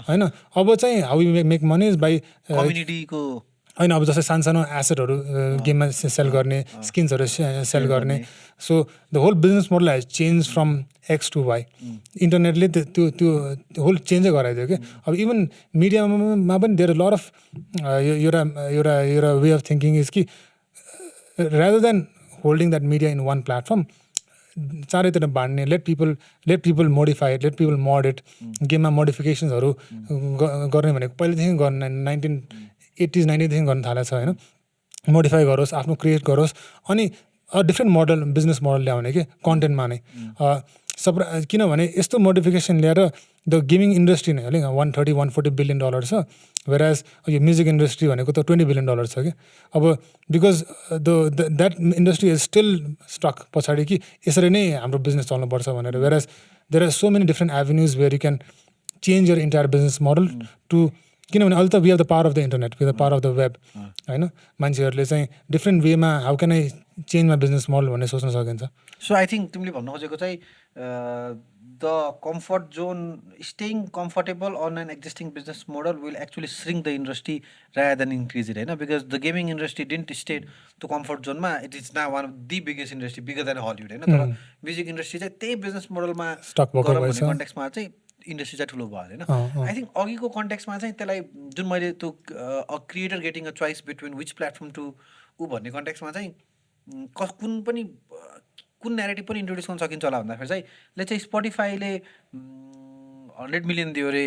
होइन। अब चाहिँ how you make money is by कम्युनिटीको होइन। अब जस्तै सानो एसेटहरू गेममा सेल गर्ने, स्किन्सहरू सेल गर्ने। So the whole business model has change from X to why. इन्टरनेटले त्यो होल चेन्जै गराइदियो कि। अब इभन मिडियामा पनि देयर लट अफ एउटा वे अफ थिङ्किङ इज कि rather than holding that media in one platform, चारैतिर बाँड्ने, late people modify it, late people mode it. गेममा मोडिफिकेसन्सहरू गर्ने भनेको पहिलेदेखि गर्न 1980s 90sदेखि गर्न थालेको छ होइन। मोडिफाई गरोस्, आफ्नो क्रिएट गरोस्, अनि डिफ्रेन्ट मोडल बिजनेस मोडल ल्याउने कि कन्टेन्टमा नै किनभने यस्तो मोडिफिकेसन ल्याएर द गेमिङ इन्डस्ट्री नै अलिक $130-140 बिलियन छ। वेराज यो म्युजिक इन्डस्ट्री भनेको त $20 बिलियन छ कि अब because that industry is still stuck पछाडि कि यसरी नै हाम्रो बिजनेस चल्नुपर्छ भनेर whereas there are so many different avenues where you can change your entire business model to किनभने अहिले त we have the power of the internet we the power of the web होइन मान्छेहरूले चाहिँ डिफ्रेन्ट वेमा how can I change my business model भन्ने सोच्न सकिन्छ सो आई थिङ्क तिमीले भन्न खोजेको चाहिँ the comfort zone staying comfortable on an existing business model will actually shrink the industry rather than increase it होइन because the gaming industry didn't stay त्यो comfort जोनमा इट इज ना one of the biggest industry bigger than Hollywood होइन तर music industry चाहिँ त्यही business मोडलमा गरौँ भन्ने कन्टेक्समा चाहिँ इन्डस्ट्री चाहिँ ठुलो भयो होइन आई थिङ्क अघिको कन्टेक्समा चाहिँ त्यसलाई जुन मैले त्यो creator getting a choice between which platform to ऊ भन्ने कन्टेक्समा चाहिँ कुन न्यारेटिभ पनि इन्ट्रोड्युस गर्न सकिन्छ होला भन्दाखेरि चाहिँ ले चाहिँ स्पोटिफाईले 100 मिलियन दियो अरे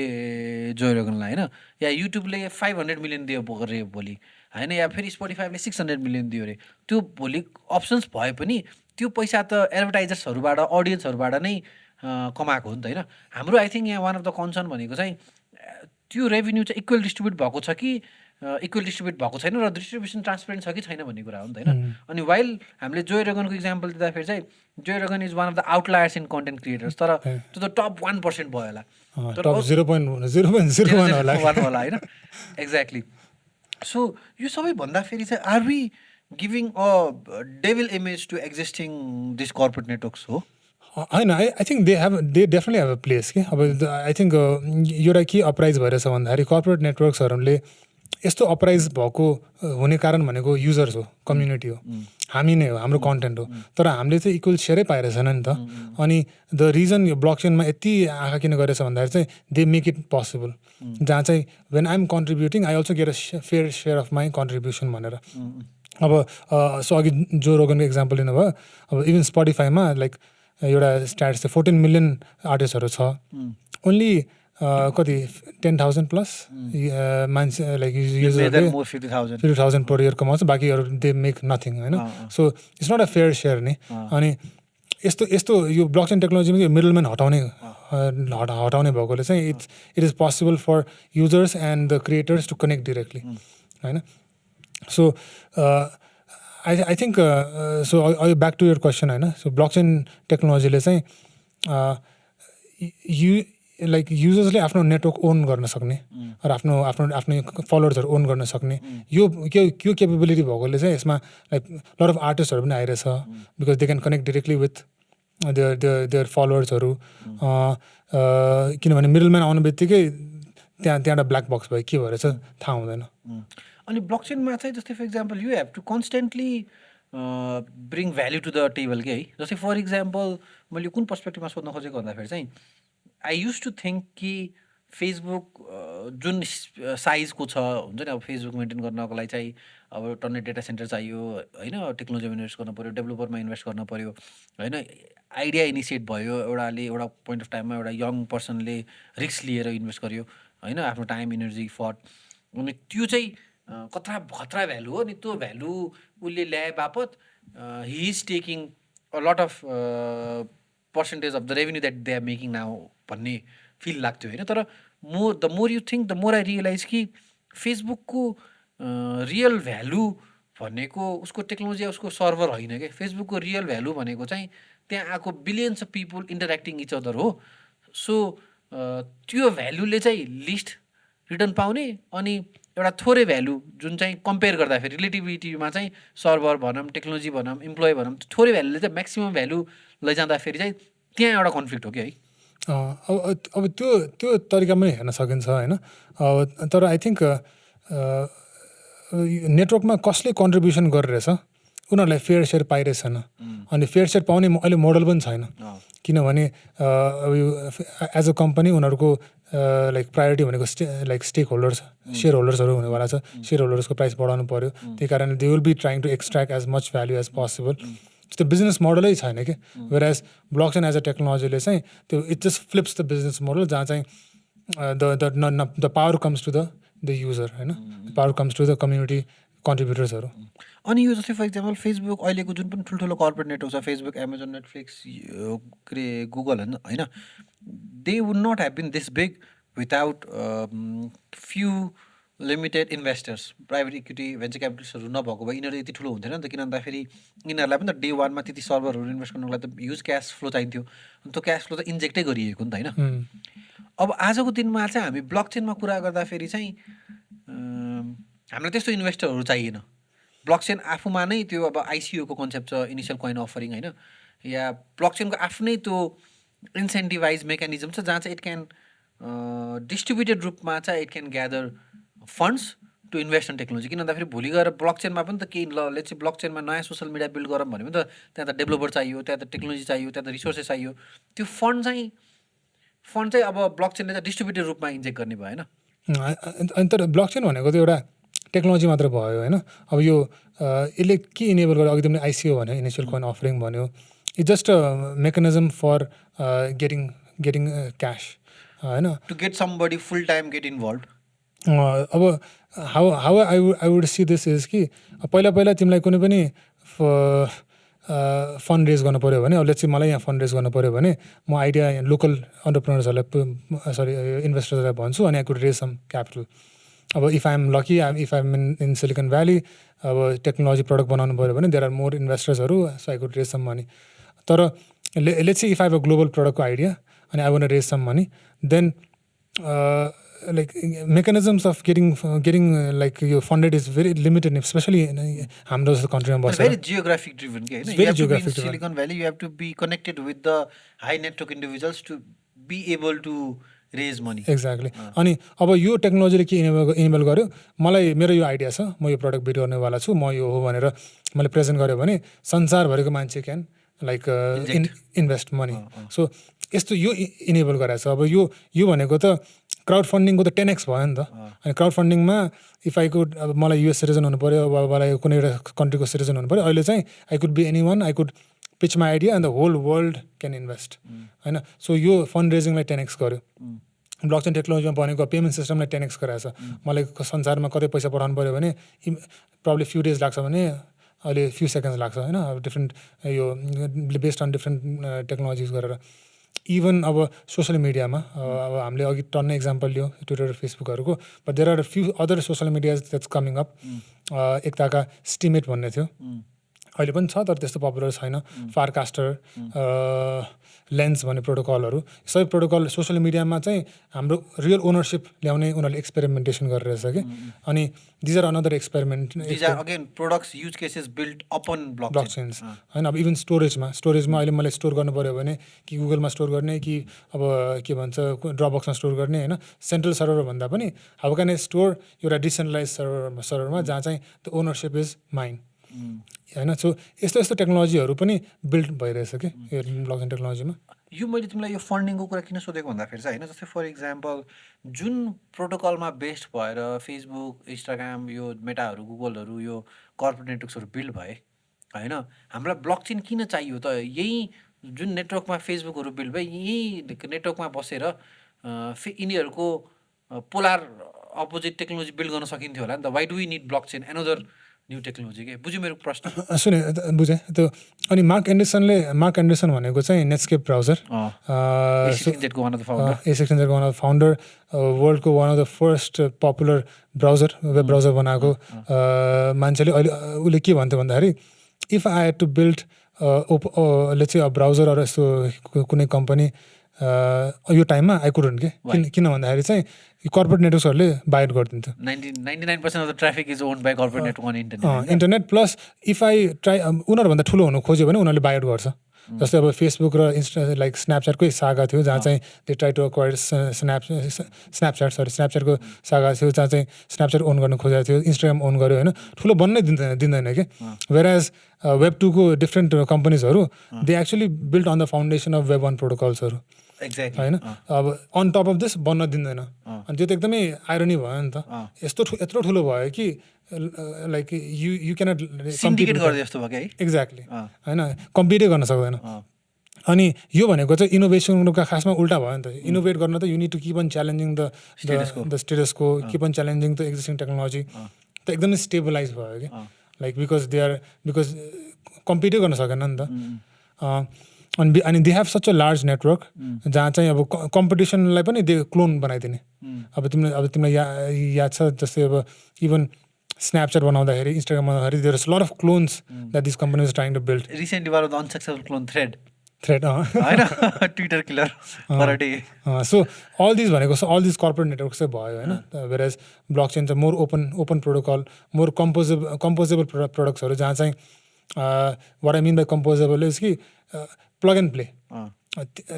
जो रोगनलाई होइन या युट्युबले 500 मिलियन दियो अरे भोलि होइन या फेरि स्पोटिफाईले 600 मिलियन दियो अरे त्यो भोलि अप्सन्स भए पनि त्यो पैसा त एडभर्टाइजर्सहरूबाट अडियन्सहरूबाट नै कमाएको हो नि त होइन हाम्रो आई थिङ्क यहाँ वान अफ द कन्सर्न भनेको चाहिँ त्यो रेभेन्यू चाहिँ इक्वल डिस्ट्रिब्युट भएको छ कि इक्वल डिस्ट्रिब्युट भएको छैन र डिस्ट्रिब्युसन ट्रान्सपेरेन्ट छ कि छैन भन्ने कुरा हो नि त होइन अनि वाइल हामीले जो रोगनको इक्जाम्पल दिँदाखेरि चाहिँ जो रोगन is one of the outliers in content creators तर त्यो त टप 1% भयो होला टप 0.01 होला होइन एक्ज्याक्टली सो यो सबै भन्दाखेरि चाहिँ are we giving a devil image to existing this corporate networks हो होइन I think they definitely have a place कि अब आई थिङ्क एउटा के अपराइज भइरहेछ भन्दाखेरि कर्पोरेट नेटवर्क्सहरूले यस्तो अपराइज भएको हुने कारण भनेको युजर्स हो कम्युनिटी हो हामी नै हो हाम्रो कन्टेन्ट हो तर हामीले चाहिँ इक्वल सेयरै पाइरहेछन् नि त अनि द रिजन यो ब्लकचेनमा यति आँखा किन गरेछ भन्दाखेरि चाहिँ दे मेक इट पोसिबल जहाँ चाहिँ when I am contributing I also get a fair share of my contribution भनेर अब सो अघि जो रोगनको इक्जाम्पल लिनुभयो अब इभन स्पोटिफाईमा लाइक एउटा स्ट्याट्स चाहिँ 14 मिलियन आर्टिस्टहरू छ ओन्ली कति 10,000 प्लस मान्छे लाइक युजरले 50,000 पर इयर कमाउँछ बाँकीहरू दे मेक नथिङ होइन so it's not a fair share नि अनि यस्तो यो ब्लकचेन टेक्नोलोजीमा मिडलम्यान हटाउने भएकोले चाहिँ it is possible for users and the creators to connect directly होइन so I think so back to your question होइन सो ब्लकचेन टेक्नोलोजीले चाहिँ लाइक युजर्सले आफ्नो नेटवर्क ओन गर्न सक्ने र आफ्नो फलोवर्सहरू ओन गर्न सक्ने यो केपेबिलिटी भएकोले चाहिँ यसमा लाइक लट अफ आर्टिस्टहरू पनि आइरहेछ because they can connect directly with their फलोवर्सहरू किनभने मिडलम्यान आउने बित्तिकै त्यहाँबाट ब्ल्याक बक्स भयो के भएर चाहिँ थाहा हुँदैन अनि ब्लकचेनमा चाहिँ जस्तै for example you have to constantly bring value to the table के है जस्तै फर इक्जाम्पल मैले कुन पर्सपेक्टिभमा सोध्न खोजेको भन्दाखेरि चाहिँ आई युज टु थिङ्क कि फेसबुक जुन साइजको छ हुन्छ नि अब फेसबुक मेन्टेन गर्नको लागि चाहिँ अब टन्ने डेटा सेन्टर चाहियो होइन टेक्नोलोजीमा इन्भेस्ट गर्नु पऱ्यो डेभलोपरमा इन्भेस्ट गर्नु पऱ्यो होइन आइडिया इनिसिएट भयो एउटा पोइन्ट अफ टाइममा एउटा यङ पर्सनले रिस्क लिएर इन्भेस्ट गर्यो होइन आफ्नो टाइम इनर्जी फट अनि त्यो चाहिँ खतरा भ्यालु हो अनि त्यो भ्यालु उसले ल्याए बापत he is taking a lot of percentage of the revenue that they are making now भन्ने फिल लाग्थ्यो होइन तर the more you think the more I realise कि फेसबुकको रियल भ्यालु भनेको उसको टेक्नोलोजी उसको सर्भर होइन क्या फेसबुकको रियल भ्यालु भनेको चाहिँ त्यहाँ आएको billions of people interacting each other हो सो त्यो भ्यालुले चाहिँ लिस्ट रिटर्न पाउने अनि एउटा थोरै भ्यालु जुन चाहिँ कम्पेयर गर्दाखेरि रिलेटिभिटीमा चाहिँ सर्भर भनौँ टेक्नोलोजी भनौँ इम्प्लोइ भनौँ थोरै भ्यालुले चाहिँ म्याक्सिमम् भ्यालु लैजाँदाखेरि चाहिँ त्यहाँ एउटा कन्फ्लिक्ट हो कि है अब त्यो तरिकामा हेर्न सकिन्छ होइन तर आई थिङ्क नेटवर्कमा कसले कन्ट्रिब्युसन गरिरहेछ उनीहरूलाई फेयर सेयर पाइरहेछन् अनि फेयर सेयर पाउने अहिले मोडल पनि छैन किनभने एज अ कम्पनी उनीहरूको लाइक प्रायोरिटी भनेको स्टेक होल्डर्स सेयर होल्डर्सहरू हुनेवाला छ सेयर होल्डर्सको प्राइस बढाउनु पऱ्यो त्यही कारणले they will be trying to extract as much value as possible त्यो बिजनेस मोडलै छैन कि whereas blockchain as a टेक्नोलोजीले चाहिँ त्यो it just flips the business model जहाँ चाहिँ the power comes to the user होइन power comes to the community कन्ट्रिब्युटर्सहरू अनि यो जस्तै फर इक्जाम्पल फेसबुक अहिलेको जुन पनि ठुल्ठुलो कर्पोरेट नेटवर्क छ फेसबुक एमाजोन नेटफ्लिक्स गुगल होइन they would not have been this big without few limited investors private equity venture क्यापिटल्सहरू नभएको भए यिनीहरू यति ठुलो हुन्थेन नि त किन भन्दाखेरि यिनीहरूलाई पनि त डे वानमा त्यति सर्भरहरू इन्भेस्ट गर्नुको लागि त ह्युज क्यास फ्लो चाहिन्थ्यो अनि त्यो क्यास फ्लो त इन्जेक्टै गरिएको नि त होइन अब आजको दिनमा चाहिँ हामी ब्लकचेनमा कुरा गर्दाखेरि चाहिँ हामीलाई त्यस्तो इन्भेस्टरहरू चाहिएन ब्लकचेन आफूमा नै त्यो अब आइसिओको कन्सेप्ट छ इनिसियल कोइन अफरिङ होइन या ब्लकचेनको आफ्नै त्यो इन्सेन्टिभाइज मेकानिजम छ जहाँ चाहिँ इट क्यान डिस्ट्रिब्युटेड रूपमा चाहिँ it can gather funds to invest in technology किन भन्दाखेरि भोलि गएर ब्लकचेनमा पनि त केही ल लेट्स चाहिँ ब्लकचेनमा नयाँ सोसल मिडिया बिल्ड गरौँ भने पनि त त्यहाँ त डेभलपर चाहियो त्यहाँ त टेक्नोलोजी चाहियो त्यहाँ त रिसोर्सेस चाहियो त्यो फन्ड चाहिँ अब ब्लकचेनले चाहिँ डिस्ट्रिब्युटेड रूपमा इन्जेक्ट गर्ने भयो होइन अनि तर ब्लकचेन भनेको त एउटा टेक्नोलोजी मात्र भयो होइन अब यो यसले के इनेबल गर्यो अघि तिमीले आइसिओ भन्यो इनिसियल कोइन अफरिङ भन्यो it's just a mechanism for getting cash होइन to get somebody full time get involve अब how I would see this is कि पहिला तिमीलाई कुनै पनि फन्ड रेज गर्नु पऱ्यो भने अब लेट्स चाहिँ मलाई यहाँ फन्ड रेज गर्नु पऱ्यो भने म आइडिया यहाँ लोकल अन्टरप्रेनर्सहरूलाई इन्भेस्टर्सहरूलाई भन्छु अनि I could raise some capital अब if I am lucky if I am in Silicon Valley अब टेक्नोलोजी प्रडक्ट बनाउनु पऱ्यो भने देयर आर मोर इन्भेस्टर्सहरू so I could raise some money तर लेट्स चाहिँ if I have a global प्रडक्टको idea अनि I want raise some money then like mechanisms of getting like your funded is very limited, especially in हाम्रो जस्तो कन्ट्रीमा बसेर very geographic driven के हैन you have to be in Silicon Valley you have to be connected with the high network individuals to be able to raise money exactly अनि अब यो टेक्नोलोजीले के इनेबल गर्यो मलाई मेरो यो आइडिया छ म यो प्रडक्ट बिल्ड गर्नेवाला छु म यो हो भनेर मैले प्रेजेन्ट गर्यो भने संसारभरिको मान्छे can like invest money so यस्तो यो इनेबल गराएको छ अब यो भनेको त क्राउड फन्डिङको त 10x भयो नि त अनि क्राउड फन्डिङमा इफ आई कुड अब मलाई युएस सिटिजन हुनु पऱ्यो अब मलाई कुनै एउटा कन्ट्रीको सिटिजन हुनु पऱ्यो अहिले चाहिँ I could be anyone I could pitch my idea and the whole world can invest होइन सो यो फन्ड रेजिङलाई 10x गर्यो ब्लकचेन टेक्नोलोजीमा बनेको पेमेन्ट सिस्टमलाई 10x गराएको छ मलाई संसारमा कतै पैसा पठाउनु पऱ्यो भने प्रब्लम फ्यु डेज लाग्छ भने अहिले फ्यु सेकेन्ड्स लाग्छ होइन अब डिफ्रेन्ट यो बेस्ड अन डिफ्रेन्ट टेक्नोलोजिज गरेर इभन अब सोसियल मिडियामा अब हामीले अघि टन्नै इक्जाम्पल लियो ट्विटर फेसबुकहरूको but there are few other social medias that's coming up एकताका स्टिमेट भन्ने थियो अहिले पनि छ तर त्यस्तो पपुलर छैन फारकास्टर लेन्स भन्ने प्रोटोकलहरू सबै प्रोटोकल सोसियल मिडियामा चाहिँ हाम्रो रियल ओनरसिप ल्याउने उनीहरूले एक्सपेरिमेन्टेसन गरिरहेछ कि अनि these are another experiment again products use cases build upon blockchains होइन अब इभन स्टोरेजमा अहिले मैले स्टोर गर्नु पऱ्यो भने कि गुगलमा स्टोर गर्ने कि अब के भन्छ ड्रपबक्समा स्टोर गर्ने होइन सेन्ट्रल सर्भर भन्दा पनि हाउ क्यान आई स्टोर एउटा डिसेन्ट्रलाइज सर्भरमा जहाँ चाहिँ द ओनरसिप इज माइन होइन सो यस्तो टेक्नोलोजीहरू पनि बिल्ड भइरहेछ कि यो ब्लकचेन टेक्नोलोजीमा यो मैले तिमीलाई यो फन्डिङको कुरा किन सोधेको भन्दाखेरि चाहिँ होइन जस्तै फर इक्जाम्पल जुन प्रोटोकलमा बेस्ड भएर फेसबुक इन्स्टाग्राम यो मेटाहरू गुगलहरू यो कर्पोरेट नेटवर्क्सहरू बिल्ड भए होइन हामीलाई ब्लकचेन किन चाहियो त यही जुन नेटवर्कमा फेसबुकहरू बिल्ड भए यही नेटवर्कमा बसेर यिनीहरूको पोलार अपोजिट टेक्नोलोजी बिल्ड गर्न सकिन्थ्यो होला नि त why do we need blockchain another new technology के बुझ्यो मेरो प्रश्न सुने बुझेँ त्यो अनि मार्क एन्डरसन भनेको चाहिँ Netscape browser A16Z one of the founder वर्ल्डको one of the first popular browser web browser बनाएको मान्छेले अहिले उसले के भन्थ्यो भन्दाखेरि if I had to build let's चाहिँ ब्राउजर अरू यस्तो कुनै कम्पनी यो टाइममा आई कुडन्ट किन भन्दाखेरि चाहिँ कर्पोरेट नेटवर्क्सहरूले बाइट गरिदिन्थ्यो 99% of the traffic is owned by corporate network on internet plus if I try उनीहरूभन्दा ठुलो हुनु खोज्यो भने उनीहरूले बाइट गर्छ जस्तै अब फेसबुक र लाइक स्न्यापच्याटकै सागा थियो जहाँ चाहिँ दे ट्राई टु एक्वायर स्न्यापच्याटको सागा थियो जहाँ चाहिँ स्न्यापच्याट ओन गर्न खोजेको थियो इन्स्टाग्राम ओन गर्यो होइन ठुलो बन्नै दिँदैन कि वेयरएज वेब 2को डिफ्रेन्ट कम्पनीजहरू they actually build on the foundation of web 1 प्रोटोकल्सहरू होइन अब अन टप अफ दिस बन्न दिँदैन अनि त्यो त एकदमै आइरोनी भयो नि त यत्रो ठुलो भयो कि लाइक यु क्यानट सिन्डिकेट गर्दै जस्तो भयो है एक्ज्याक्टली होइन कम्पिटै गर्न सक्दैन अनि यो भनेको चाहिँ इनोभेसनको खासमा उल्टा भयो नि त इनोभेट गर्न त you need to keep on challenging the status quo keep on challenging the existing technology त एकदमै स्टेबलाइज भयो कि लाइक बिकज कम्पिटै गर्न सकेन नि त अनि they have such a large network जहाँ चाहिँ अब कम्पिटिसनलाई पनि दे क्लोन बनाइदिने अब तिमीलाई याद छ जस्तै अब इभन स्न्यापच्याट बनाउँदाखेरि इन्स्टाग्राम बनाउँदाखेरि there is lot of clones that this company is trying to build recently one of the unsuccessful clone thread होइन Twitter killer per day so all this corporate network चाहिँ भयो होइन whereas blockchain चाहिँ more open protocol more composable प्रोडक्ट्सहरू जहाँ चाहिँ what I mean by composable is कि plug and play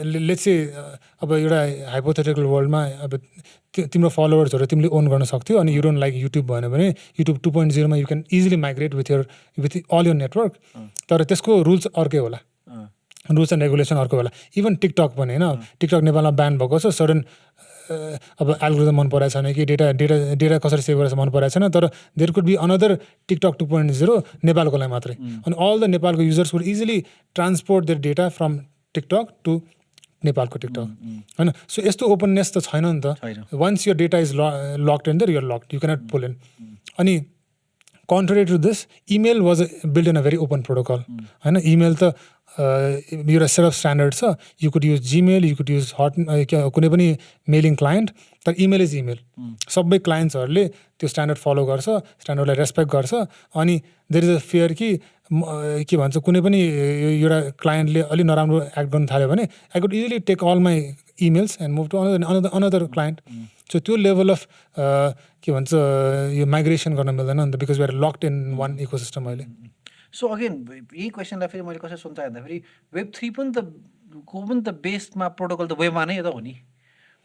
let's say अब एउटा हाइपोथेटिकल वर्ल्डमा अब तिम्रो फलोवर्सहरू तिमीले ओन गर्न सक्थ्यौ अनि यु डोन्ट लाइक युट्युब भन्यो भने युट्युब 2.0मा you can easily migrate with all your network तर त्यसको रुल्स अर्कै होला रुल्स एन्ड रेगुलेसन अर्को होला इभन टिकटक पनि होइन टिकटक नेपालमा ब्यान भएको छ सडन अब एल्गोरिदम मन परेको छैन कि डेटा कसरी सेभ गरेर मन परेको छैन तर there could be another TikTok 2.0 नेपालको लागि मात्रै अनि अल द नेपालको users would easily transport their data from TikTok to नेपालको टिकटक होइन सो यस्तो ओपननेस त छैन नि त once your data is locked in there you're locked you cannot pull in अनि contrary to this, email was built in a very open protocol. होइन email त एउटा सेट अफ स्ट्यान्डर्ड छ you could use Gmail you could use कुनै पनि mailing client तर email is email सबै क्लाइन्ट्सहरूले त्यो स्ट्यान्डर्ड फलो गर्छ स्ट्यान्डर्डलाई रेस्पेक्ट गर्छ अनि देयर इज अ फियर कि के भन्छ कुनै पनि एउटा क्लाइन्टले अलिक नराम्रो एक्ट गर्न थाल्यो भने I could easily take all my emails and move to another client so त्यो लेभल अफ के भन्छ यो माइग्रेसन गर्न मिल्दैन नि त because we are locked in one ecosystem अहिले सो अगेन यही क्वेसनलाई फेरि मैले कसरी सोच्दा भन्दाखेरि Web3 पनि त बेसमा प्रोटोकल त वेबमा नै त हो नि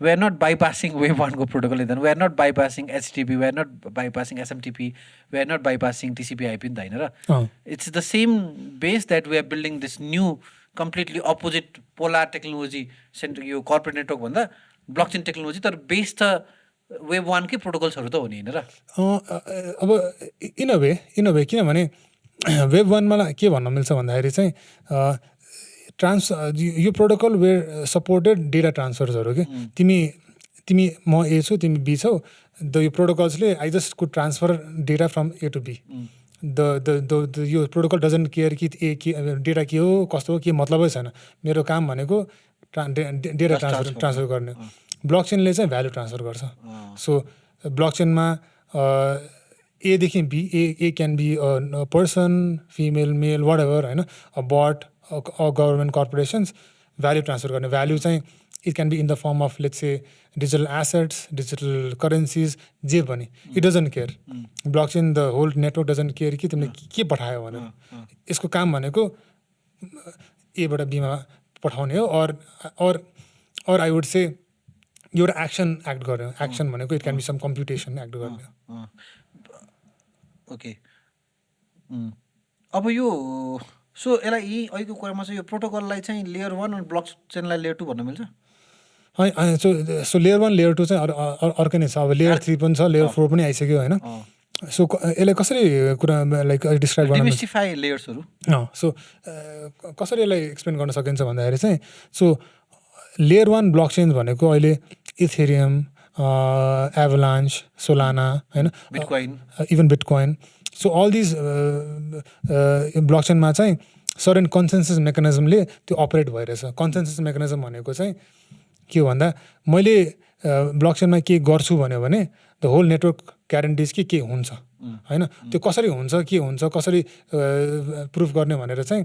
we are not bypassing web 1 को protocol we are not bypassing HTTP we are not bypassing SMTP we are not bypassing TCP/IP नि त होइन र it's the same base that we are building this new completely opposite polar technology यो corporate network भन्दा blockchain technology तर base त web 1 कै प्रोटोकल्सहरू त हो नि होइन र अब इन अ वे किनभने वेब 1मा के भन्न मिल्छ भन्दाखेरि चाहिँ यो प्रोटोकल वेयर सपोर्टेड डेटा ट्रान्सफर्सहरू के तिमी म ए छु तिमी बी छौ द यो प्रोटोकल्सले I just could transfer data from A to B the यो प्रोटोकल डजन्ट केयर कि डेटा के हो कस्तो हो के मतलबै छैन मेरो काम भनेको डेटा ट्रान्सफर गर्ने ब्लकचेनले चाहिँ भ्यालु ट्रान्सफर गर्छ सो ब्लकचेनमा एदेखि B A can be a person female male whatever होइन a but government corporations value transfer गर्ने भ्यालु चाहिँ it can be in the form of let's say digital assets digital currencies जे पनि it doesn't care blockchain the whole network doesn't care कि तिमीले के पठायो भनेर यसको काम भनेको एबाट बीमा पठाउने हो और आई वुड से एउटा एक्सन एक्ट गर्यो एक्सन भनेको it can be some computation act गर्ने ओके अब यो सो यसलाई यही अहिलेको कुरामा चाहिँ यो प्रोटोकललाई चाहिँ लेयर 1 अनि ब्लकचेनलाई लेयर 2 भन्न मिल्छ सो लेयर 1 लेयर 2 चाहिँ अर्कै नै छ अब लेयर 3 पनि छ लेयर 4 पनि आइसक्यो होइन सो यसलाई कसरी कुरा लाइक डिस्क्राइब गर्न डेमिस्टिफाई लेयर्सहरू सो कसरी यसलाई एक्सप्लेन गर्न सकिन्छ भन्दाखेरि चाहिँ सो लेयर 1 ब्लकचेन भनेको अहिले इथेरियम एभलान्च सोलाना होइन Bitcoin even Bitcoin so all these ब्लकचेनमा चाहिँ सर्टेन कन्सेन्सस मेकानिजमले त्यो अपरेट भइरहेछ कन्सेन्सस मेकानिजम भनेको चाहिँ के हो भन्दा मैले ब्लकचेनमा के गर्छु भन्यो भने द होल नेटवर्क ग्यारेन्टिज के हुन्छ होइन त्यो कसरी हुन्छ के हुन्छ कसरी प्रुफ गर्ने भनेर चाहिँ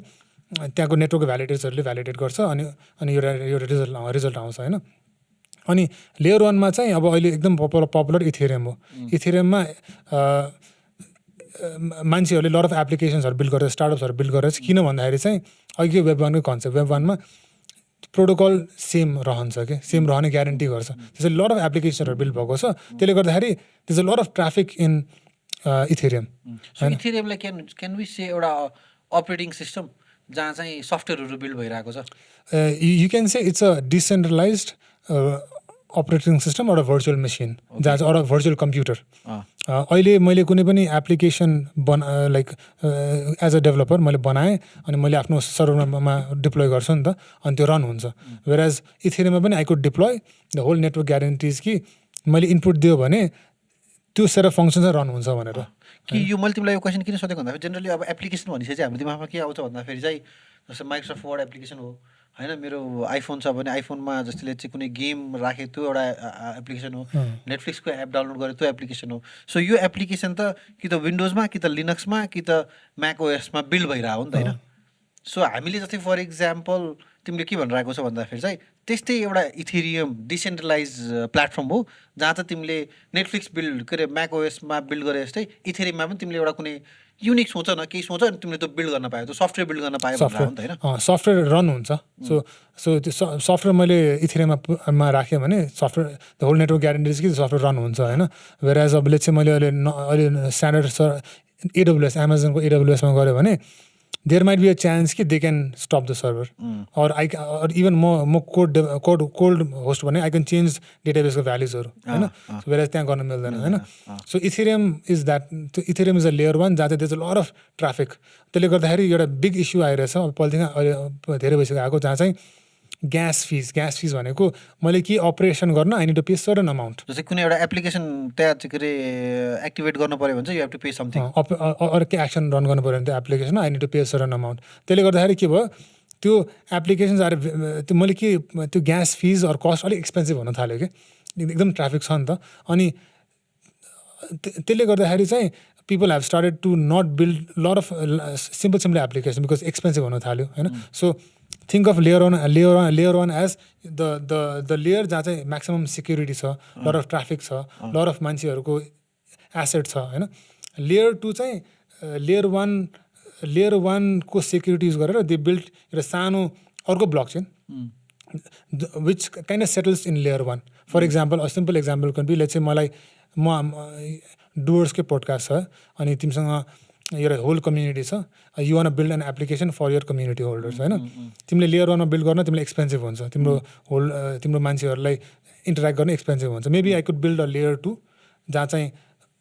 त्यहाँको नेटवर्क भ्यालिडेटर्सहरूले भ्यालिडेट गर्छ अनि एउटा रिजल्ट आउँछ होइन अनि लेयर 1मा चाहिँ अब अहिले एकदम पपुलर इथेरियम हो इथेरियममा मान्छेहरूले लट अफ एप्लिकेसन्सहरू बिल्ड गरेर स्टार्टअप्सहरू बिल्ड गरेर किन भन्दाखेरि चाहिँ अघि वेब 1कै कन्सेप्ट वेब 1मा प्रोटोकल सेम रहन्छ कि सेम रहने ग्यारेन्टी गर्छ त्यसैले लट अफ एप्लिकेसनहरू बिल्ड भएको छ त्यसले गर्दाखेरि त्यस a lot of traffic in Ethereum इथेरियमलाई क्यान वी से एउटा अपरेटिङ सिस्टम जहाँ चाहिँ सफ्टवेयरहरू बिल्ड भइरहेको छ you can say it's a decentralized operating system एउटा भर्चुअल मेसिन जहाँ चाहिँ एउटा भर्चुअल कम्प्युटर अहिले मैले कुनै पनि application like as a developer मैले बनाएँ अनि मैले आफ्नो सर्भरमा डिप्लोय गर्छु नि त अनि त्यो रन हुन्छ वेयरएज इथेरियममा पनि I could deploy the whole network guarantees कि मैले इनपुट दियो भने त्यो सेट अफ फङ्सन रन हुन्छ भनेर कि यो मैले तिमीलाई यो क्वेसन किन सोधेको भन्दाखेरि जेनरली अब एप्लिकेसन भनेपछि चाहिँ हाम्रो दिमागमा के आउँछ भन्दाखेरि चाहिँ जस्तो माइक्रोसफ्ट वर्ड एप्लिकेसन हो होइन मेरो आइफोन छ भने आइफोनमा जस्तै चाहिँ कुनै गेम राखेको त्यो एउटा एप्लिकेसन हो, नेटफ्लिक्सको एप डाउनलोड गरेँ त्यो एप्लिकेसन हो। सो यो एप्लिकेसन त कि त विन्डोजमा कि त लिनक्समा कि त म्याक ओएसमा बिल्ड भइरहेको हो नि त होइन। सो हामीले जस्तै फर इक्जाम्पल तिमीले के भनिरहेको छ भन्दाखेरि चाहिँ त्यस्तै एउटा इथेरियम डिसेन्ट्रलाइज प्लेटफर्म हो जहाँ चाहिँ तिमीले नेटफ्लिक्स बिल्ड के अरे म्याक ओएसमा बिल्ड गरे जस्तै इथेरियममा पनि तिमीले एउटा कुनै युनिक सोच न केही सोच अनि तिमीले त्यो बिल्ड गर्न पायो, त्यो सफ्टवेयर बिल्ड गर्न पायो भनेर हो नि त होइन। सफ्टवेयर रन हुन्छ। सो त्यो सफ्टवेयर मैले इथेरियममा राखेँ भने software the whole network guarantees कि सफ्टवेयर रन हुन्छ होइन। वेयरएज अब लेट्स चाहिँ मैले अहिले स्ट्यान्डर्ड एडब्लुएस एमाजोनको एडब्लुएसमा गऱ्यो भने there might be a chance कि they can stop the server और इभन म कोल्ड होस्ट भने आई क्यान चेन्ज डेटाबेसको भ्याल्युजहरू होइन। वेयर त्यहाँ गर्न मिल्दैन होइन। सो इथेरियम इज द्याट, त्यो Ethereum is a layer one जहाँ चाहिँ त्यो लट अफ ट्राफिक, त्यसले गर्दाखेरि एउटा बिग इस्यु आइरहेछ पहिलेदेखि अहिले धेरै भइसक्यो आएको, जहाँ चाहिँ ग्यास फिज भनेको मैले के अपरेसन गर्न I need to pay certain amount. जस्तै कुनै एउटा एप्लिकेसन त्यहाँ चाहिँ के अरे एक्टिभेट गर्नु पऱ्यो भने चाहिँ you have to pay something, अर्कै एक्सन रन गर्नु पऱ्यो भने त्यो एप्लिकेसनमा I need to pay certain amount. त्यसले गर्दाखेरि के भयो त्यो एप्लिकेसन्स त्यो मैले के त्यो ग्यास फिज अरू कस्ट अलिक एक्सपेन्सिभ हुन थाल्यो कि एकदम ट्राफिक छ नि त। अनि त्यसले गर्दाखेरि चाहिँ people have started to not build a lot of simple applications because expensive हुन थाल्यो होइन। So think of layer one as the layer जहाँ चाहिँ maximum security छ, lot of traffic छ, lot of मान्छेहरूको asset छ होइन। layer 2 चाहिँ layer 1 को security use गरेर they built एउटा सानो अर्को blockchain which kind of settles in layer 1. For example, a simple example can be, let's say मलाई Doers के podcast छ अनि तिमीसँग एउटा होल कम्युनिटी छ, you want build an application for your community holders होइन। तिमीले लेयर वानमा बिल्ड गर्न तिमीलाई एक्सपेन्सिभ हुन्छ, तिम्रो मान्छेहरूलाई इन्टरेक्ट गर्न एक्सपेन्सिभ हुन्छ। Maybe I could build a layer 2 जहाँ चाहिँ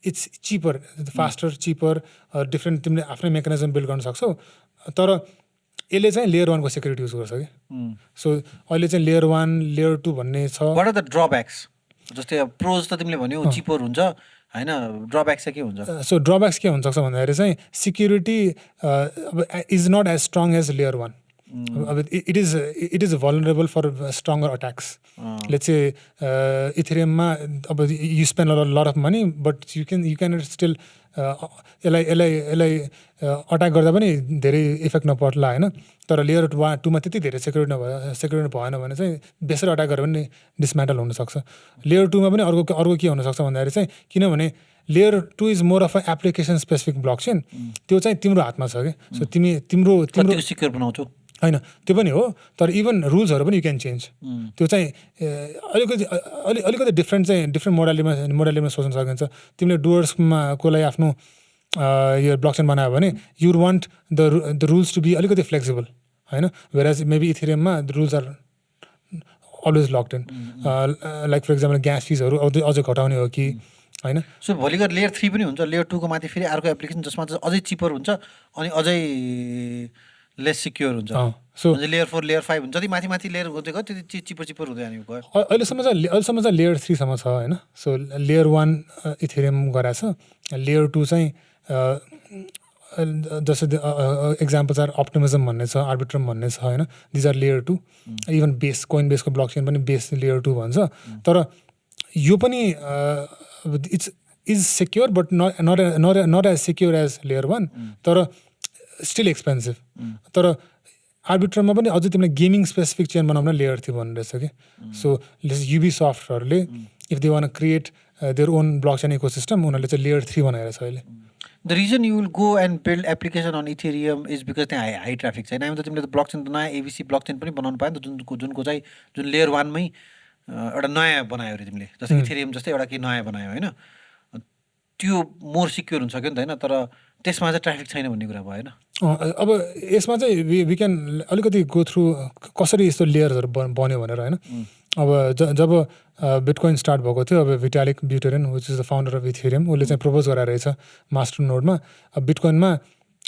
it's cheaper, faster, cheaper, different, तिमीले आफ्नै मेकानिजम बिल्ड गर्न सक्छौ। तर यसले चाहिँ लेयर 1 को सेक्युरिटी युज गर्छ कि। सो अहिले चाहिँ लेयर 1 लेयर 2 भन्ने छ। What are the drawbacks? जस्तै प्रोज त तिमीले भन्यौ चिपर हुन्छ होइन, ड्रब्याक्स चाहिँ के हुन्छ? सो ड्रब्याक्स के हुनसक्छ भन्दाखेरि चाहिँ security is not as strong as layer 1। अब it is vulnerable for stronger attacks. Let's say इथेरियममा अब you spend lot of money but you can still यसलाई अट्याक गर्दा पनि धेरै इफेक्ट नपर्ला होइन। तर लेयर 2मा त्यति धेरै सेक्युरिटी भएन भने चाहिँ बेसरी अट्याक गरेर पनि डिसमेन्टल हुनसक्छ। लेयर 2मा पनि अर्को के हुनसक्छ भन्दाखेरि चाहिँ किनभने layer 2 is more of a application specific blockchain, त्यो चाहिँ तिम्रो हातमा छ कि। सो तिम्रो सिक्योर बनाउँछौ होइन, त्यो पनि हो, तर इभन रुल्सहरू पनि यु क्यान चेन्ज। त्यो चाहिँ अलिकति डिफ्रेन्ट मोडालिटीमा सोच्न सकिन्छ। तिमीले डुवर्समा कोलाई आफ्नो यो ब्लकचेन बनायो भने you want the rules to be अलिकति फ्लेक्सिबल होइन। वेयरएज मेबी इथेरियममा the rules are always locked in, like for example gas फिजहरू अझै घटाउने हो कि होइन। सो भोलि गएर लेयर 3 पनि हुन्छ, लेयर 2 को माथि फेरि अर्को एप्लिकेसन जसमा चाहिँ अझै चिपर हुन्छ अनि अझै लेस सिक्योर हुन्छ। सो लेयर 4 लेयर 5 हुन्छ, जति माथि लेयर हुँदै गयो त्यति चिपर हुँदै जाने गयो। अहिलेसम्म चाहिँ लेयर 3 सम्म छ होइन। सो लेयर 1 इथेरियम गराएको छ, लेयर 2 चाहिँ जस्तै एक्जाम्पल्स आर अप्टिमिजम भन्ने छ, आर्बिट्रम भन्ने छ होइन। These are layer 2। Even coin बेसको ब्लकचेन पनि बेस लेयर 2 भन्छ। तर यो पनि it's is secure but not as secure as layer 1, तर स्टिल एक्सपेन्सिभ। तर आर्बिट्रममा पनि अझै तिमीले गेमिङ स्पेसिफिक चेन बनाउन लेयर 3 भन्ने रहेछ कि। सो युबी सफ्टहरूले if they want create their own blockchain ecosystem उनीहरूले चाहिँ लेयर 3 बनाएर छ अहिले। The reason you will go and build application on Ethereum is because त्यहाँ हाई ट्राफिक छैन। हामी त तिमीले त ब्लकचेन त नयाँ एबिसी ब्लकचेन पनि बनाउनु पायो नि त, जुनको चाहिँ जुन लेयर 1 मै एउटा नयाँ बनायो अरे तिमीले, जस्तै इथेरियम जस्तै एउटा के नयाँ बनायो होइन। त्यो मोर सिक्योर हुन्छ कि होइन, तर त्यसमा चाहिँ ट्राफिक छैन भन्ने कुरा भयो होइन। अब यसमा चाहिँ वी क्यान अलिकति गो थ्रु कसरी यस्तो लेयर्सहरू बन्यो भनेर होइन। अब जब बिटकोइन स्टार्ट भएको थियो, अब Vitalik Buterin which is the founder of Ethereum, उसले चाहिँ प्रपोज गराएर रहेछ मास्टर नोडमा अब बिटकोइनमा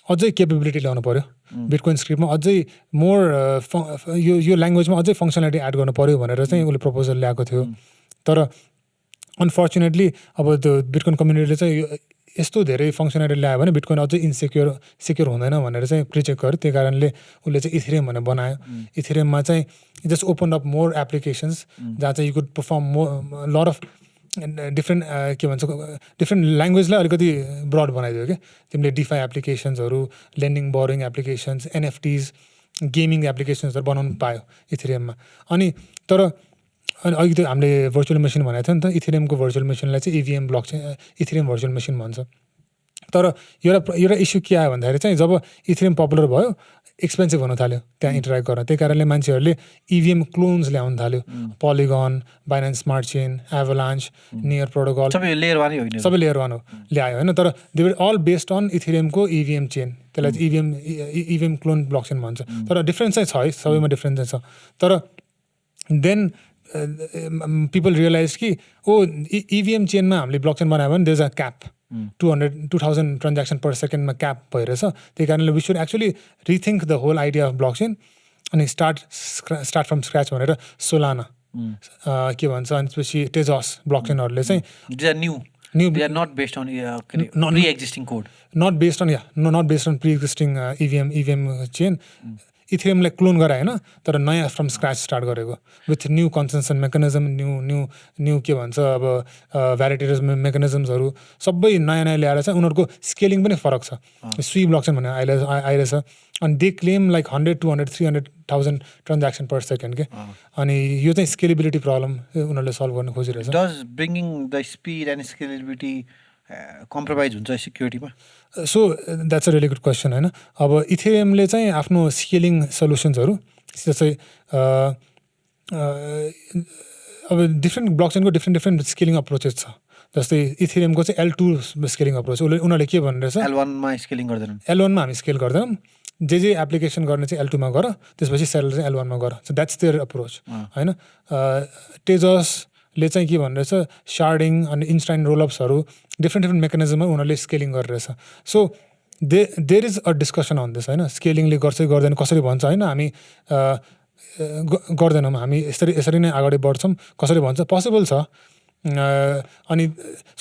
अझै केपेबिलिटी ल्याउनु पऱ्यो, बिटकोइन स्क्रिप्टमा अझै मोर यो ल्याङ्ग्वेजमा अझै फङ्सनालिटी एड गर्नु पऱ्यो भनेर चाहिँ उसले प्रपोजल ल्याएको थियो। तर अनफर्चुनेटली अब त्यो बिटकोइन कम्युनिटीले चाहिँ यस्तो धेरै फङ्सनालिटी ल्यायो भने बिटकोइन अझै सिक्योर हुँदैन भनेर चाहिँ प्रिचेक गर्यो। त्यही कारणले उसले चाहिँ इथेरियम भनेर बनायो। इथेरियममा चाहिँ just open up more applications जहाँ चाहिँ you could perform lot of different के भन्छ डिफ्रेन्ट ल्याङ्ग्वेजलाई अलिकति ब्रड बनाइदियो क्या। तिमीले डिफाई एप्लिकेसन्सहरू, lending borrowing applications, NFTs, gaming एप्लिकेसन्सहरू बनाउनु पायो इथेरियममा। अनि तर अघि त हामीले भर्चुअल मेसिन भनेको थियो नि त, इथेरियमको भर्चुअल मेसिनलाई चाहिँ EVM blockchain Ethereum virtual machine भन्छ। तर एउटा इस्यु के आयो भन्दाखेरि चाहिँ जब इथेरियम पपुलर भयो एक्सपेन्सिभ हुन थाल्यो त्यहाँ इन्टरेक्ट गर्न। त्यही कारणले मान्छेहरूले इभिएम क्लोन्स ल्याउनु थाल्यो। Polygon, Binance smart chain, Avalanche, Near protocol सबै लेयर 1 होइन, सबै लेयर 1 हो ल्यायो होइन। तर they were all based on इथेरियमको इभिएम चेन। त्यसलाई चाहिँ इभिएम क्लोन ब्लकचेन भन्छ। तर डिफ्रेन्स चाहिँ छ है, सबैमा डिफ्रेन्स चाहिँ छ। तर देन पिपल रियलाइज कि इभिएम चेनमा हामीले ब्लकचेन बनायो भने there is a cap, 2000 transaction per सेकेन्डमा क्याप भइरहेछ। त्यही कारणले we should actually rethink the whole idea of blockchain अनि स्टार्ट फ्रम स्क्रच भनेर सोलाना के भन्छ अनि त्यसपछि टेजस ब्लकचेनहरूले चाहिँ not based on pre-existing code, not based on pre-existing EVM chain इथेरियमलाई क्लोन गरे होइन, तर नयाँ फ्रम स्क्रच स्टार्ट गरेको with new consensus mechanism, new के भन्छ अब भ्यालिडेटर्स मेकानिजम्सहरू सबै नयाँ ल्याएर चाहिँ उनीहरूको स्केलिङ पनि फरक छ। स्वी ब्लकचेन भनेर आइरहेछ। अनि they claim like 100, 200, 300,000 transaction per second के। अनि यो चाहिँ स्केलेबिलिटी प्रब्लम उनीहरूले सल्भ गर्न खोजिरहेछ। Does bringing the speed and scalability compromise हुन्छ सिक्युरिटीमा? So that's a really good question होइन। अब इथेरियमले चाहिँ आफ्नो स्केलिङ सल्युसन्सहरू जस्तै अब डिफ्रेन्ट ब्लकचेनको डिफ्रेन्ट स्केलिङ अप्रोचेस छ। जस्तै इथेरियमको चाहिँ L2 स्केलिङ अप्रोच। उनीहरूले के भनिरहेछ, L1मा स्केलिङ गर्दैनन्। L1मा हामी स्केल गर्दैनौँ, जे एप्लिकेसन गर्ने चाहिँ L2मा गर, त्यसपछि सेलर चाहिँ L1मा गर। सो द्याट्स देयर अप्रोच होइन। टेजसले चाहिँ के भनिरहेछ, शार्डिङ अनि इन्स्टान्ट रोलअप्सहरू डिफ्रेन्ट मेकानिजममा उनीहरूले स्केलिङ गरिरहेछ। So there is a discussion on this होइन। स्केलिङले गर्छ गर्दैन कसरी भन्छ होइन, हामी गर्दैनौँ, हामी यसरी नै अगाडि बढ्छौँ कसरी भन्छ, पोसिबल छ। अनि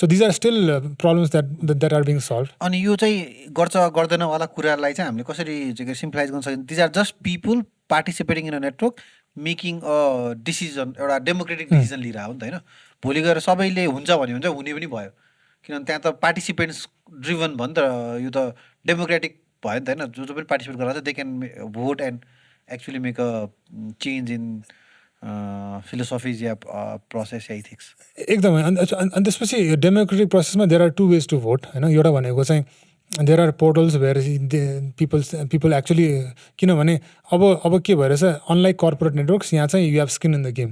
so these are still problems that are being solve. अनि यो चाहिँ गर्छ गर्दैन वाला कुरालाई चाहिँ हामीले कसरी सिम्प्लाइज गर्न सकिन्छ? These are just people participating in a network making a decision, एउटा डेमोक्रेटिक डिसिजन लिइरहेको हो नि त होइन। भोलि गएर सबैले हुन्छ भने हुन्छ, हुने पनि भयो, किनभने त्यहाँ त पार्टिसिपेन्ट्स ड्रिभन भयो नि त, यो त डेमोक्रेटिक भयो नि त होइन। जो पनि पार्टिसिपेट गरेर they can vote and actually make a change in philosophies या प्रोसेस या इथिक्स। एकदमै। अनि त्यसपछि डेमोक्रेटिक प्रोसेसमा there are 2 ways to vote होइन। एउटा भनेको चाहिँ there are portals where people actually, किनभने अब के भइरहेछ, अनलाइक कर्पोरेट नेटवर्क्स यहाँ चाहिँ you have skin in the game.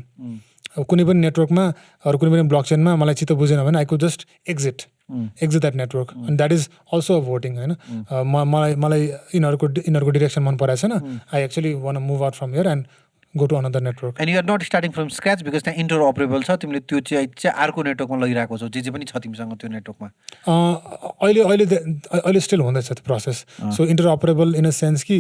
कुनै पनि नेटवर्कमा अरू कुनै पनि ब्लकचेनमा मलाई चित्त बुझेन भने I could just exit that network, and that is also a voting होइन। मलाई यिनीहरूको डिरेक्सन मन परेको छैन, I actually one move out from here and go to another network. And you are not starting from scratch because त्यहाँ interoperable छ, तिमीले त्यो चाहिँ अर्को नेटवर्कमा लगिरहेको छौ, जे पनि छ तिमीसँग त्यो नेटवर्कमा। अहिले स्टिल हुँदैछ त्यो process. So interoperable in a sense कि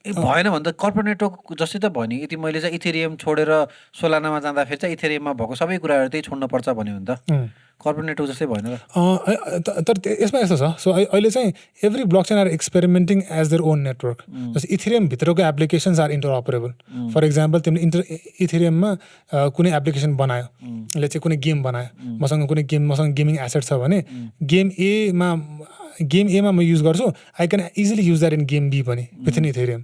भएन भने त कर्पोरेट नेटवर्क जस्तै त भयो नि। यदि मैले चाहिँ इथेरियम छोडेर सोलानामा जाँदाखेरि चाहिँ इथेरियममा भएको सबै कुराहरू त्यही छोड्नु पर्छ भन्यो भने त कर्पोरेट नेटवर्क जस्तै भएन र। तर यसमा यस्तो छ, सो अहिले चाहिँ every blockchain are experimenting as their own network. जस्तै इथेरियमभित्रको applications are interoperable. For example तिमीले इथेरियममा कुनै एप्लिकेसन बनायो, यसले चाहिँ कुनै गेम बनायो, मसँग गेमिङ एसेट छ भने गेम एमा म युज गर्छु, I can easily use that in game B पनि विथिन इथेरियम।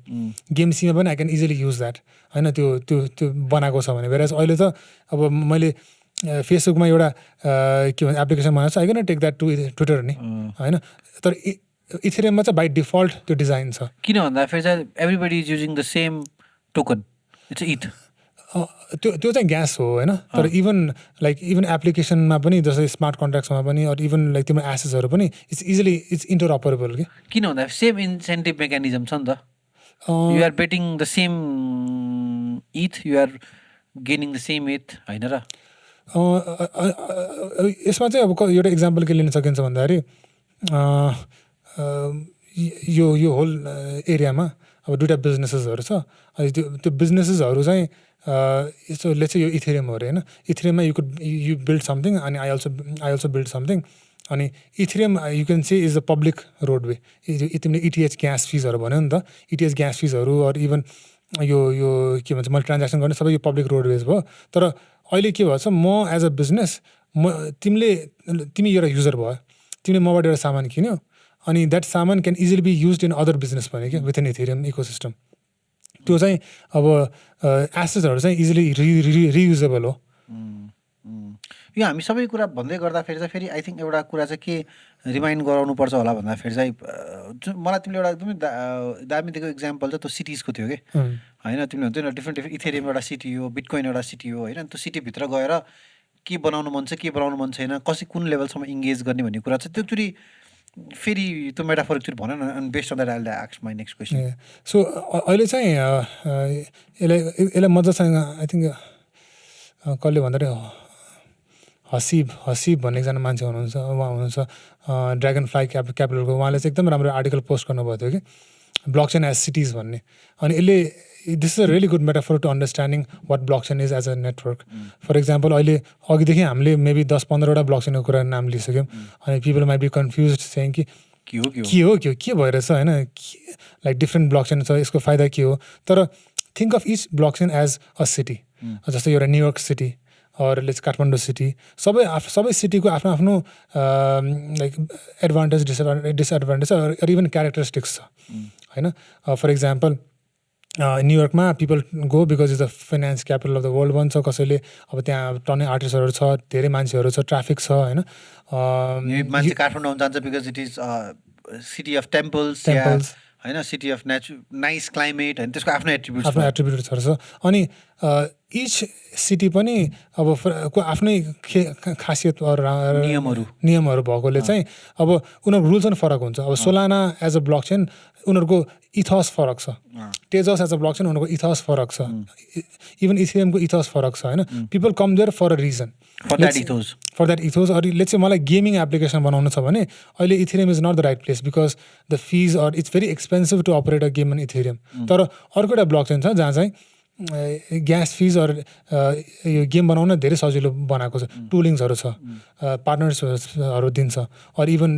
गेम सीमा पनि I can easily use that होइन, त्यो बनाएको छ भने। वेयर अहिले त अब मैले फेसबुकमा एउटा के भन्छ एप्लिकेसन बनाएको छ, I can take that to Twitter नि होइन। तर इथेरियममा चाहिँ बाई डिफल्ट त्यो डिजाइन छ। किन भन्दाखेरि चाहिँ everybody is using the same token, it's इथ। त्यो चाहिँ ग्यास हो होइन। तर इभन एप्लिकेसनमा पनि जस्तै स्मार्ट कन्ट्र्याक्ट्समा पनि अर इभन लाइक तिम्रो एसेसहरू पनि इट्स इन्टरअपरेबल कि। किन भन्दाखेरि सेम इन्सेन्टिभ मेकानिजम छ नि त। You are betting the same ETH, you are gaining the same ETH होइन र। यसमा चाहिँ अब एउटा इक्जाम्पल के लिन सकिन्छ भन्दाखेरि यो होल एरियामा अब 2टा बिजनेसेसहरू छ। अनि त्यो बिजनेसेसहरू चाहिँ यसोले चाहिँ यो इथेरियम हो अरे होइन। इथेरियममा यु बिल्ड समथिङ अनि आई अल्सो बिल्ड समथिङ। अनि Ethereum you can say is the public roadway तिमीले इटिएच ग्यास फिजहरू भन्यो नि त इटिएच ग्यास फिजहरू अर इभन यो के भन्छ मैले ट्रान्ज्याक्सन गर्ने सबै यो पब्लिक रोडवेज भयो तर अहिले के भएछ म एज अ बिजनेस तिमी एउटा युजर भयो तिमीले मबाट एउटा सामान किन्यो अनि द्याट सामान can easily be use in other business भने क्या विथ इन इथेरियम इकोसिस्टम त्यो चाहिँ अब एसेट्सहरू चाहिँ इजिली रियुजेबल हो यो हामी सबै कुरा भन्दै गर्दाखेरि चाहिँ फेरि आई थिङ्क एउटा कुरा चाहिँ के रिमाइन्ड गराउनुपर्छ होला भन्दाखेरि चाहिँ मलाई तिमीले एउटा एकदमै दामी दिएको इक्जाम्पल चाहिँ त्यो सिटिजको थियो कि होइन तिमीले हुन्छ नि डिफ्रेन्ट इथेरियम एउटा सिटी हो बिटकोइन एउटा सिटी हो होइन त्यो सिटीभित्र गएर के बनाउनु मन छ के बनाउनु मन छैन कुन लेभलसम्म इङ्गेज गर्ने भन्ने कुरा चाहिँ त्योचोटि फेरि त्यो मेटाफोर एकचोटि भन न अनि based on that I will ask my next question so अहिले चाहिँ यसलाई मजासँग आई थिङ्क कसले भन्दाखेरि हसिब भन्ने एकजना मान्छे हुनुहुन्छ उहाँ हुनुहुन्छ ड्रागन फ्लाई क्यापिटलको उहाँले चाहिँ एकदम राम्रो आर्टिकल पोस्ट गर्नुभएको थियो कि ब्लकचेन एज सिटिज भन्ने अनि यसले this is a really good metaphor to understanding what blockchain is as a network for example अहिले अघिदेखि हामीले मेबी 10-15वटा ब्लकचेनको कुरा नाम लिइसक्यौँ अनि पिपल माइट बी कन्फ्युज चाहिँ कि के भइरहेछ होइन लाइक डिफ्रेन्ट ब्लकचेन छ यसको फाइदा के हो तर think of each blockchain as a city जस्तै एउटा New York city or Kathmandu city सबै सिटीको आफ्नो आफ्नो like advantage disadvantage or even characteristics छ होइन फर इक्जाम्पल न्युयोर्कमा people go because is the finance capital of the world भन्छ कसैले अब त्यहाँ टन्नै आर्टिस्टहरू छ धेरै मान्छेहरू छ ट्राफिक छ होइन मान्छे काठमाडौँ जान्छ because it is city of temples होइन सिटी अफ नाइस क्लाइमेट होइन त्यसको आफ्नो एट्रिब्युट्सहरू छ अनि इच सिटी पनि अब को आफ्नै खासियत नियमहरू भएकोले चाहिँ अब उनीहरूको रुल्स पनि फरक हुन्छ अब सोलाना एज अ ब्लकचेन उनीहरूको इथस फरक छ टेजस एज अ ब्लकचेन उनीहरूको इथस फरक छ इभन इथेरियमको इथस फरक छ होइन people come there for a reason for that ethos अरू लेट्स चाहिँ मलाई गेमिङ एप्लिकेसन बनाउनु छ भने अहिले Ethereum is not the right place because the fees or it's very expensive to operate a game in Ethereum तर अर्को एउटा ब्लकचेन छ जहाँ चाहिँ ग्यास फिज अरू यो गेम बनाउन धेरै सजिलो बनाएको छ टुलिङ्सहरू छ पार्टनर्सहरू दिन्छ अरू इभन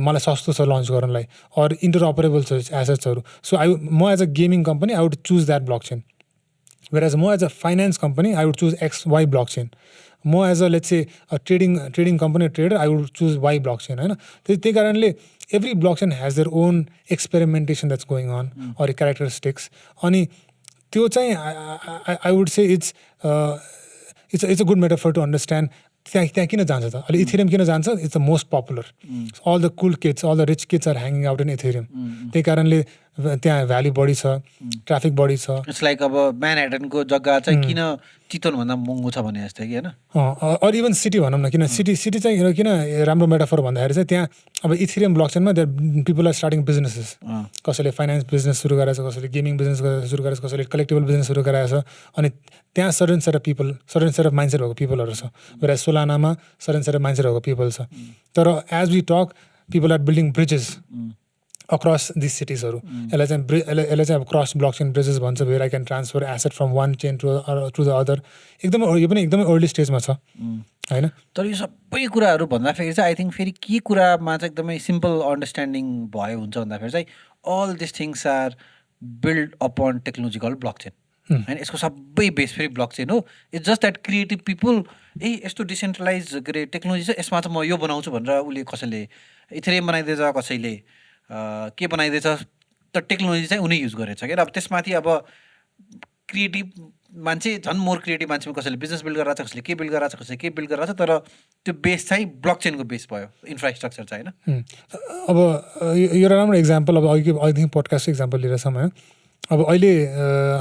मलाई सस्तो छ लन्च गर्नलाई अरू इन्टरअपरेबल छ एसेट्सहरू सो म as a gaming company I would choose that blockchain whereas म as a finance company I would choose XY blockchain म as a let's say trading company trader I would choose Y blockchain होइन त्यही कारणले every blockchain has their own experimentation that's going on or characteristics अनि त्यो चाहिँ I would say it's a good metaphor to understand त्यहाँ किन जान्छ त अहिले इथेरियम किन जान्छ it's the most popular all the cool kids all the rich kids are hanging out in Ethereum त्यही कारणले त्यहाँ भ्याल्यु बढी छ ट्राफिक बढी छ इट्स लाइक अब म्यानहट्टनको जग्गा चाहिँ किन चितवनभन्दा महँगो छ भने जस्तै कि होइन अरू इभन सिटी भनौँ न किन सिटी चाहिँ किन राम्रो मेटाफर भन्दाखेरि चाहिँ त्यहाँ अब इथेरियम ब्लकचेनमा पिपल आर स्टार्टिङ बिजनेसेस कसैले फाइनेन्स बिजनेस सुरु गरेछ कसैले गेमिङ बिजनेस सुरु गरेछ कसैले कलेक्टेबल बिजनेस सुरु गराएछ अनि त्यहाँ सर्टेन सेट अफ माइन्डसेट भएको पिपलहरू छ वेयर सोलानामा सर्टेन सेट अफ माइन्डसेट भएको पिपल छ तर as we talk people are building bridges across this सिटिजहरू यसलाई चाहिँ अब क्रस ब्लकचेन ब्रिजेस भन्छ where I can transfer asset from one chain to the other यो पनि एकदमै अर्ली स्टेजमा छ होइन तर यो सबै कुराहरू भन्दाखेरि चाहिँ आई थिङ्क फेरि के कुरामा चाहिँ एकदमै सिम्पल अन्डरस्ट्यान्डिङ भयो हुन्छ भन्दाखेरि चाहिँ all this things are build upon technological blockchain होइन यसको सबै बेस फेरि ब्लकचेन हो it's just that creative people यस्तो डिसेन्ट्रलाइज के अरे टेक्नोलोजी छ यसमा चाहिँ म यो बनाउँछु भनेर उसले कसैले इथेरियम बनाइदिएछ कसैले के बनाइदिएछ त टेक्नोलोजी चाहिँ उनी युज गरेछ क्या अब त्यसमाथि अब क्रिएटिभ मान्छे झन् मोर क्रिएटिभ मान्छेमा कसैले बिजनेस बिल्ड गरेर छ कसैले के बिल्ड गरेर छ कसैले के बिल्ड गरेर छ तर त्यो बेस चाहिँ ब्लकचेनको बेस भयो इन्फ्रास्ट्रक्चर चाहिँ होइन अब यो एउटा राम्रो इक्जाम्पल अब अघिदेखि पोडकास्टको इक्जाम्पल लिएर समय अब अहिले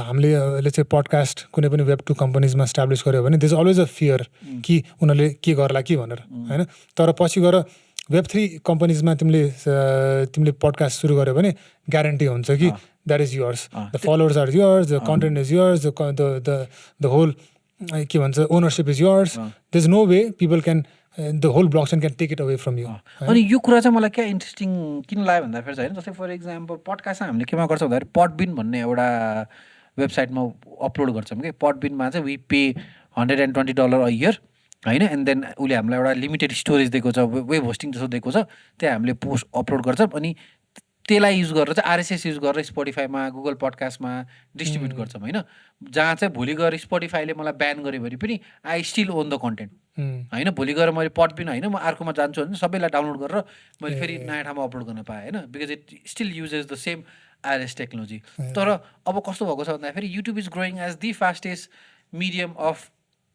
हामीले चाहिँ पडकास्ट कुनै पनि Web2 कम्पनीजमा इस्टाब्लिस गर्यो भने there is always a fear कि उनीहरूले के गर्ला कि भनेर होइन तर पछि गएर Web3 कम्पनीजमा तिमीले पडकास्ट सुरु गर्यो भने ग्यारेन्टी हुन्छ कि that is yours the followers are yours the content is yours the whole के भन्छ ownership is yours there is no way people can the whole blockchain can take it away from you अनि यो कुरा चाहिँ मलाई क्या interesting किन लाग्यो भन्दाखेरि चाहिँ होइन जस्तै फर इक्जाम्पल पडकास्टमा हामीले केमा गर्छौँ भन्दाखेरि पडबिन भन्ने एउटा वेबसाइटमा अपलोड गर्छौँ कि पडबिनमा चाहिँ वी पे $120 अ इयर होइन एन्ड देन उसले हामीलाई एउटा लिमिटेड स्टोरेज दिएको छ, वेब होस्टिङ जस्तो दिएको छ, त्यहाँ हामीले पोस्ट अपलोड गर्छ अनि त्यसलाई युज गरेर चाहिँ आरएसएस युज गरेर स्पोटिफाईमा गुगल पडकास्टमा डिस्ट्रिब्युट गर्छौँ होइन, जहाँ चाहिँ भोलि गएर स्पोटिफाईले मलाई ब्यान गर्यो भने पनि I still own the content होइन, भोलि गएर मैले पट पनि होइन म अर्कोमा जान्छु भने सबैलाई डाउनलोड गरेर मैले फेरि नयाँ ठाउँमा अपलोड गर्न पाएँ होइन, because it still uses the same RS technology. तर अब कस्तो भएको छ भन्दाखेरि YouTube is growing as the fastest medium of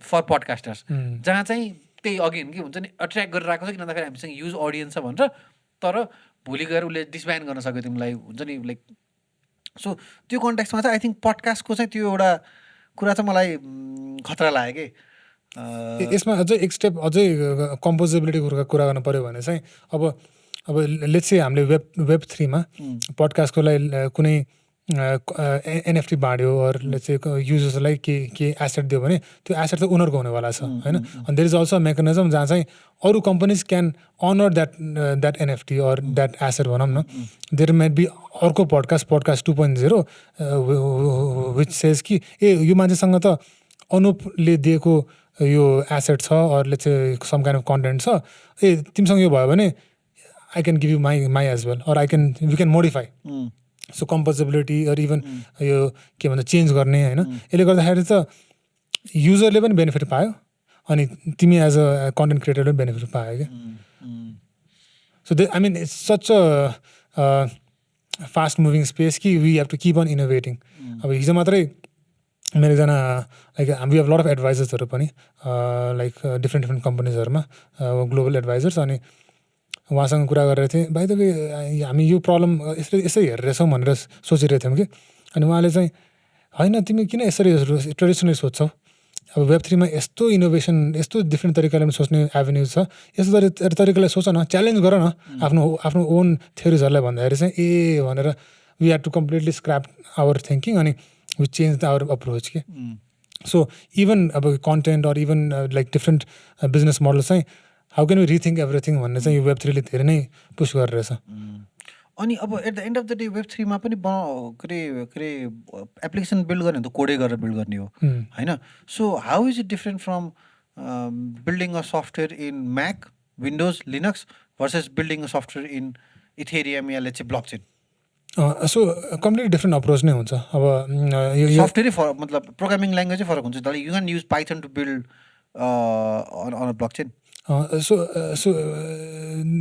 for podcasters, जहाँ चाहिँ त्यही अगेन के हुन्छ नि एट्र्याक्ट गरेर आएको छ, किन भन्दाखेरि हामीसँग युज अडियन्स छ भनेर, तर भोलि गएर उसले डिसब्यान गर्न सक्यो तिमीलाई हुन्छ नि लाइक। सो त्यो कन्टेक्स्टमा चाहिँ आई थिङ्क पडकास्टको चाहिँ त्यो एउटा कुरा चाहिँ मलाई खतरा लाग्यो कि यसमा अझै एक स्टेप अझै कम्पोजेबिलिटीको कुरा गर्नु पऱ्यो भने चाहिँ अब लेट्स से हामीले वेब3मा पडकास्टको लागि कुनै एनएफटी बाँड्यो अरू चाहिँ युजर्सलाई के एसेट दियो भने त्यो एसेट चाहिँ उनीहरूको हुनेवाला छ होइन। अनि देयर इज अल्सो मेकानिजम जहाँ चाहिँ अरू companies can honour that NFT or that asset भनौँ न। देयर माइट बी अर्को पडकास्ट 2.0 विच सेज कि यो मान्छेसँग त अनुपले दिएको यो एसेट छ अरूले चाहिँ सम काइन्ड अफ कन्टेन्ट छ, तिमीसँग यो भयो भने I can give you my as well or we can modify. So composability or even यो के भन्छ चेन्ज गर्ने होइन, यसले गर्दाखेरि त युजरले पनि बेनिफिट पायो अनि तिमी एज अ कन्टेन्ट क्रिएटरले पनि बेनिफिट पायो क्या। So I mean it's such a fast moving space कि we have to keep on innovating. अब हिजो मात्रै मेरो एकजना like we have lot of एडभाइजर्सहरू पनि लाइक डिफ्रेन्ट कम्पनीजहरूमा ग्लोबल एडभाइजर्स, अनि उहाँसँग कुरा गरेर थिएँ भाइ तपाईँ हामी यो प्रब्लम यसै हेरिरहेछौँ भनेर सोचिरहेको थियौँ कि। अनि उहाँले चाहिँ होइन तिमी किन यसरी ट्रेडिसनली सोध्छौ, अब वेब3मा यस्तो इनोभेसन यस्तो डिफ्रेन्ट तरिकाले पनि सोच्ने एभेन्युज छ, यस्तो तरिकाले सोच न, च्यालेन्ज गर न आफ्नो ओन थ्योरिजहरूलाई भन्दाखेरि चाहिँ ए भनेर we have to completely scrap our thinking अनि वी चेन्ज आवर अप्रोच के। सो इभन अब content or even like different business model चाहिँ how can we rethink everything भन्ने चाहिँ यो वेब3ले धेरै नै पुस गरिरहेछ। अनि अब at the end of the day वेब3मा पनि के अरे एप्लिकेसन बिल्ड गर्ने त कोडै गरेर बिल्ड गर्ने हो होइन। So how is it different from building a software in MAC windows Linux versus building a software in Ethereum yeah let's say blockchain? So completely different approach नै हुन्छ। अब यो सफ्टवेयरै फरक मतलब प्रोग्रामिङ ल्याङ्ग्वेजै फरक हुन्छ, तर you can use Python to build on a blockchain. So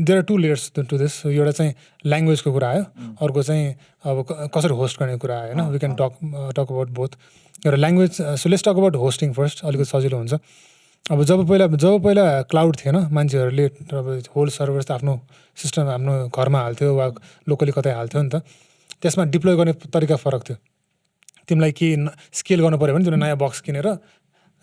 there are 2 layers to this. एउटा चाहिँ ल्याङ्ग्वेजको कुरा आयो, अर्को चाहिँ अब कसरी होस्ट गर्ने कुरा आयो होइन। We can talk about both. एउटा language, so let's talk about hosting first, अलिकति सजिलो हुन्छ। अब जब पहिला क्लाउड थिएन, मान्छेहरूले अब होल सर्भर्स त आफ्नो सिस्टम आफ्नो घरमा हाल्थ्यो वा लोकली कतै हाल्थ्यो नि त, त्यसमा डिप्लोय गर्ने तरिका फरक थियो। तिमीलाई के स्केल गर्नु पऱ्यो भने तिमीले नयाँ बक्स किनेर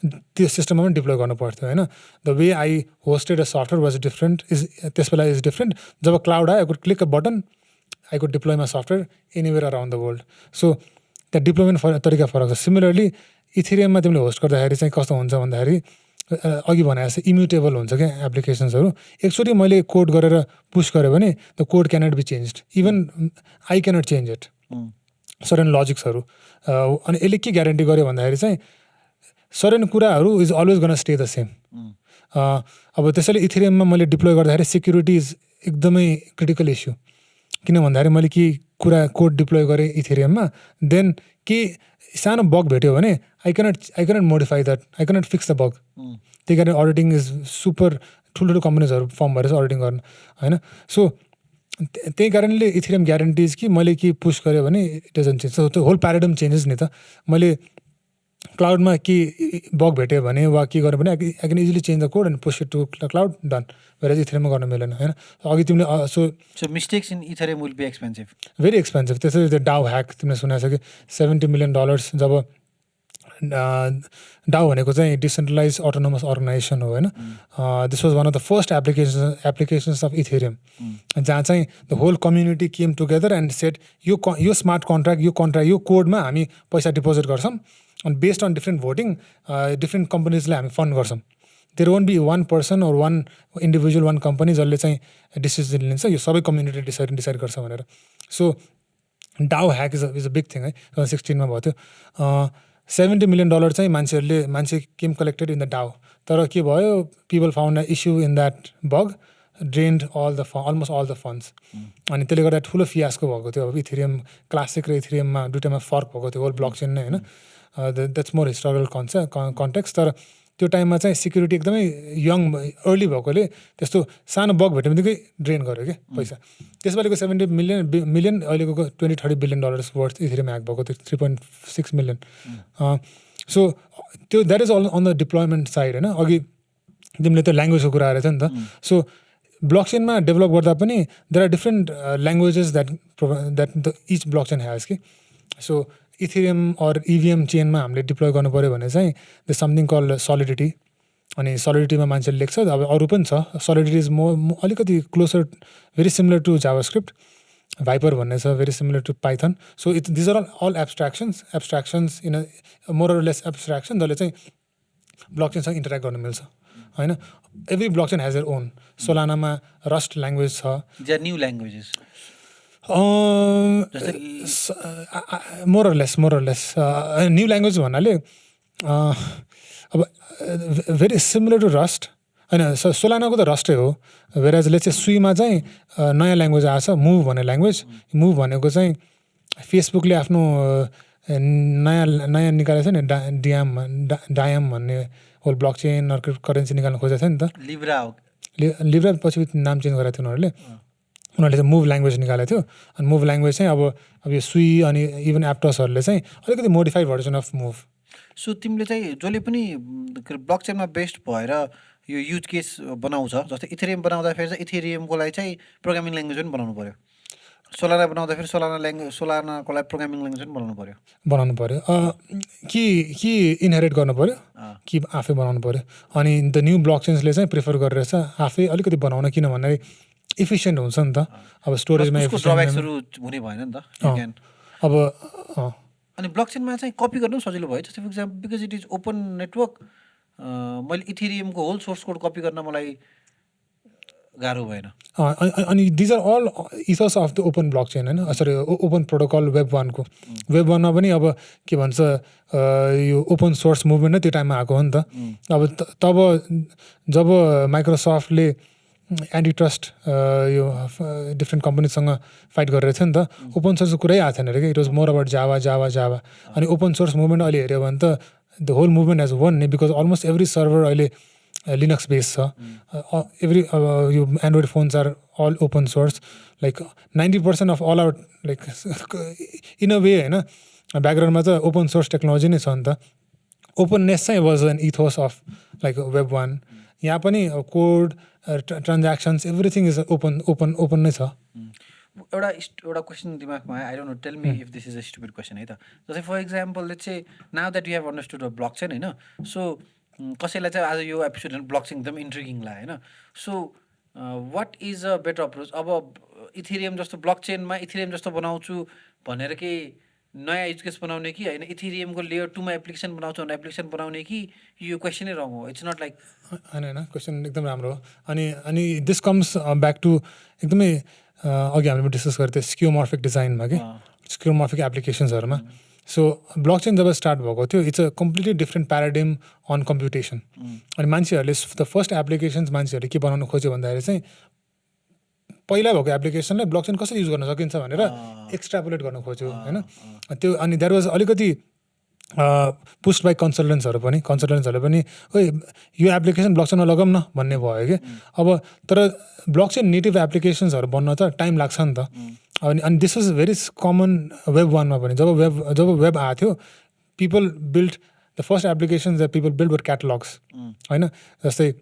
त्यो सिस्टममा पनि डिप्लोय गर्नु पर्थ्यो होइन। The way I hosted a software was different त्यस बेला इज डिफ्रेन्ट। जब क्लाउड आयो I could click a button, I could deploy my software anywhere around the world. So त्यहाँ डिप्लोयमेन्ट तरिका फरक छ। सिमिलरली इथेरियममा तिमीले होस्ट गर्दाखेरि चाहिँ कस्तो हुन्छ भन्दाखेरि अघि भने जस्तो इम्युटेबल हुन्छ क्या एप्लिकेसन्सहरू। एकचोटि मैले कोड गरेर पुस गरेँ भने the code cannot be changed, even I cannot change it, certain लजिक्सहरू। अनि यसले के ग्यारेन्टी गर्यो भन्दाखेरि चाहिँ सर्टेन कुराहरू is always gonna stay the same. अब त्यसैले इथेरियममा मैले डिप्लोय गर्दाखेरि सेक्युरिटी इज एकदमै क्रिटिकल इस्यु। किन भन्दाखेरि मैले के कुरा कोड डिप्लोय गरेँ इथेरियममा, देन के सानो बग भेट्यो भने I cannot modify that, I cannot fix the bug. त्यही कारण अडिटिङ इज सुपर, ठुल्ठुलो कम्पनीजहरू फर्म भएर अडिटिङ गर्नु होइन। सो त्यही कारणले इथेरियम ग्यारेन्टिज कि मैले के पुस गरेँ भने इट डजन्ट चेन्ज। सो त्यो होल प्याराडाइम चेन्जेस नि त। मैले क्लाउडमा के बग भेट्यो भने वा के गरेँ भने I can easily change the code and push it to cloud, done. Where इथेरियममा गर्न मिलेन होइन। अघि तिमीले so mistakes in Ethereum will be expensive, very expensive. त्यसरी त्यो डाउ ह्याक तिमीले सुनेको छ कि $70 million जब डाउ भनेको चाहिँ डिसेन्ट्रलाइज अटोनोमस अर्गनाइजेसन हो होइन। This was one of the first applications of Ethereum, जहाँ चाहिँ the whole community came together and set यो स्मार्ट कन्ट्र्याक्ट यो कोडमा हामी पैसा डिपोजिट गर्छौँ अनि based on different voting different कम्पनीजलाई हामी फन्ड गर्छौँ। There won't be one person or one individual one company जसले चाहिँ डिसिजन लिन्छ, यो सबै कम्युनिटी डिसाइड गर्छ भनेर। सो डाउ hack is a big thing है। 2016मा भयो त्यो। $70 million चाहिँ मान्छे केम कलेक्टेड इन द डाउ। तर के भयो people found a issue in that bug drained almost all the funds अनि त्यसले गर्दा ठुलो फियास्को भएको थियो अब इथेरियम क्लासिक र इथेरियममा दुइटामा फर्क भएको थियो होल ब्लक चेन नै होइन द्याट्स मोर हिस्टोरिकल कन्टेक्स्ट तर त्यो टाइममा चाहिँ सिक्युरिटी एकदमै यङ अर्ली भएकोले त्यस्तो सानो बग भेट्यो भनेदेखि ड्रेन गर्यो क्या पैसा त्यसपालिको 70 मिलियन अहिलेको $20-30 बिलियन वर्थ इथेरियम ह्याक भएको थियो 3.6 मिलियन सो त्यो that is on the deployment side होइन अघि तिमीले त्यो ल्याङ्ग्वेजको कुरा आएर थियो नि त सो ब्लकचेनमा डेभलप गर्दा पनि there are different languages that the each blockchain has कि सो इथेरियम अर इभिएम चेनमा हामीले डिप्लोय गर्नु पऱ्यो भने चाहिँ द समथिङ कल सलिडिटी अनि सलिडिटीमा मान्छेले लेख्छ अब अरू पनि छ सलिडिटी इज अलिकति closer very similar to JavaScript Vyper भन्ने छ very similar to Python so these are all abstractions in a more or less abstraction जसले चाहिँ ब्लकचेनसँग इन्टरेक्ट गर्न मिल्छ होइन every blockchain has their own सोलानामा रस्ट ल्याङ्ग्वेज छ new languages more less new language भन्नाले अब भेरी सिमिलर टु रस्ट होइन सोलानाको त रस्टै हो वेराजले चाहिँ सुईमा चाहिँ नयाँ ल्याङ्ग्वेज आएछ मुभ भन्ने ल्याङ्ग्वेज मुभ भनेको चाहिँ फेसबुकले आफ्नो नयाँ निकालेको छ नि डायाम भन्ने होल ब्लक चेन करेन्सी निकाल्न खोजेको थियो नि त लिब्रा पछि नाम चेन्ज गरेको थियो उनीहरूले चाहिँ मुभ ल्याङ्ग्वेज निकालेको थियो अनि मुभ ल्याङ्ग्वेज चाहिँ अब यो सुई अनि इभन एप्टसहरूले चाहिँ अलिकति modified version of move so तिमीले चाहिँ जसले पनि ब्लकचेनमा बेस्ड भएर यो युज केस बनाउँछ जस्तै इथेरियम बनाउँदाखेरि चाहिँ इथेरियमको लागि चाहिँ प्रोग्रामिङ ल्याङ्ग्वेज पनि बनाउनु पऱ्यो सोलाना बनाउँदाखेरि सोलानाको लागि प्रोग्रामिङ ल्याङ्ग्वेज पनि बनाउनु पऱ्यो कि इनहेरिट गर्नु पऱ्यो कि आफै बनाउनु पऱ्यो अनि द न्यू ब्लकचेन्सले चाहिँ प्रिफर गरेर चाहिँ आफै अलिकति बनाउन किन भन्दाखेरि इफिसियन्ट हुन्छ नि त अब स्टोरेजमा ड्रब्याक्सहरू हुने भएन नि त अब अनि ब्लकचेनमा चाहिँ कपी गर्नु पनि सजिलो भयो जस्तै for example because it is open network मैले इथेरियमको होल सोर्स कोड कपी गर्न मलाई गाह्रो भएन अनि these are all ethers of the open blockchain होइन सरी ओपन प्रोटोकल वेब वानमा पनि अब के भन्छ यो ओपन सोर्स मुभमेन्ट नै त्यो टाइममा आएको हो नि त अब तब जब माइक्रोसफ्टले एन्टी ट्रस्ट यो डिफ्रेन्ट कम्पनीसँग फाइट गरेर थियो नि त ओपन सोर्सको कुरै आएको थिएन अरे कि it was more about Java अनि ओपन सोर्स मुभमेन्ट अहिले हेऱ्यो भने त the whole movement has won नि बिकज अलमोस्ट एभ्री सर्भर अहिले लिनक्स बेस छ एभ्री यो Android phones are all open source like 90% of all our like in a way होइन ब्याकग्राउन्डमा त ओपन सोर्स टेक्नोलोजी नै छ नि त ओपननेस चाहिँ was an ethos of like web one यहाँ पनि code transactions everything is open नै छ एउटा क्वेसन दिमागमा आयो I don't know tell me if this is a stupid question है त जस्तै for example let's say now that you have understood a blockchain होइन सो कसैलाई चाहिँ आज यो एपिसोड ब्लकचेन एकदम इन्ट्रिगिङ लाग्यो होइन so what is a better approach अब इथेरियम जस्तो ब्लकचेनमा इथेरियम जस्तो बनाउँछु भनेर केही नयाँ युज केस बनाउने कि होइन इथेरियमको लेयर 2मा एप्लिकेसन बनाउँछु भने एप्लिकेसन बनाउने कि यो क्वेसनै रङ हो इट्स नट लाइक होइन क्वेसन एकदम राम्रो हो अनि दिस कम्स ब्याक टु एकदमै अघि हामीले डिस्कस गरेको थियो स्क्यूमोर्फिक डिजाइनमा कि स्क्यूमोर्फिक एप्लिकेसन्सहरूमा सो ब्लकचेन जब स्टार्ट भएको थियो it's a completely different paradigm on computation अनि मान्छेहरूले द फर्स्ट एप्लिकेसन्स मान्छेहरूले के बनाउनु खोज्यो भन्दाखेरि चाहिँ पहिला भएको एप्लिकेसनलाई ब्लकचेन कसरी युज गर्न सकिन्छ भनेर एक्स्ट्रापुलेट गर्न खोज्यो होइन त्यो अनि द्याट वाज अलिकति पुस्ट बाई कन्सल्टेन्ट्सहरूले पनि ओइ यो एप्लिकेसन ब्लकचेनमा लगाऊँ न भन्ने भयो कि अब तर ब्लकचेन नेटिभ एप्लिकेसन्सहरू बन्न त टाइम लाग्छ नि त अनि this was very common web वानमा पनि जब वेब आएको थियो people build the first applications the people build were catalogues होइन जस्तै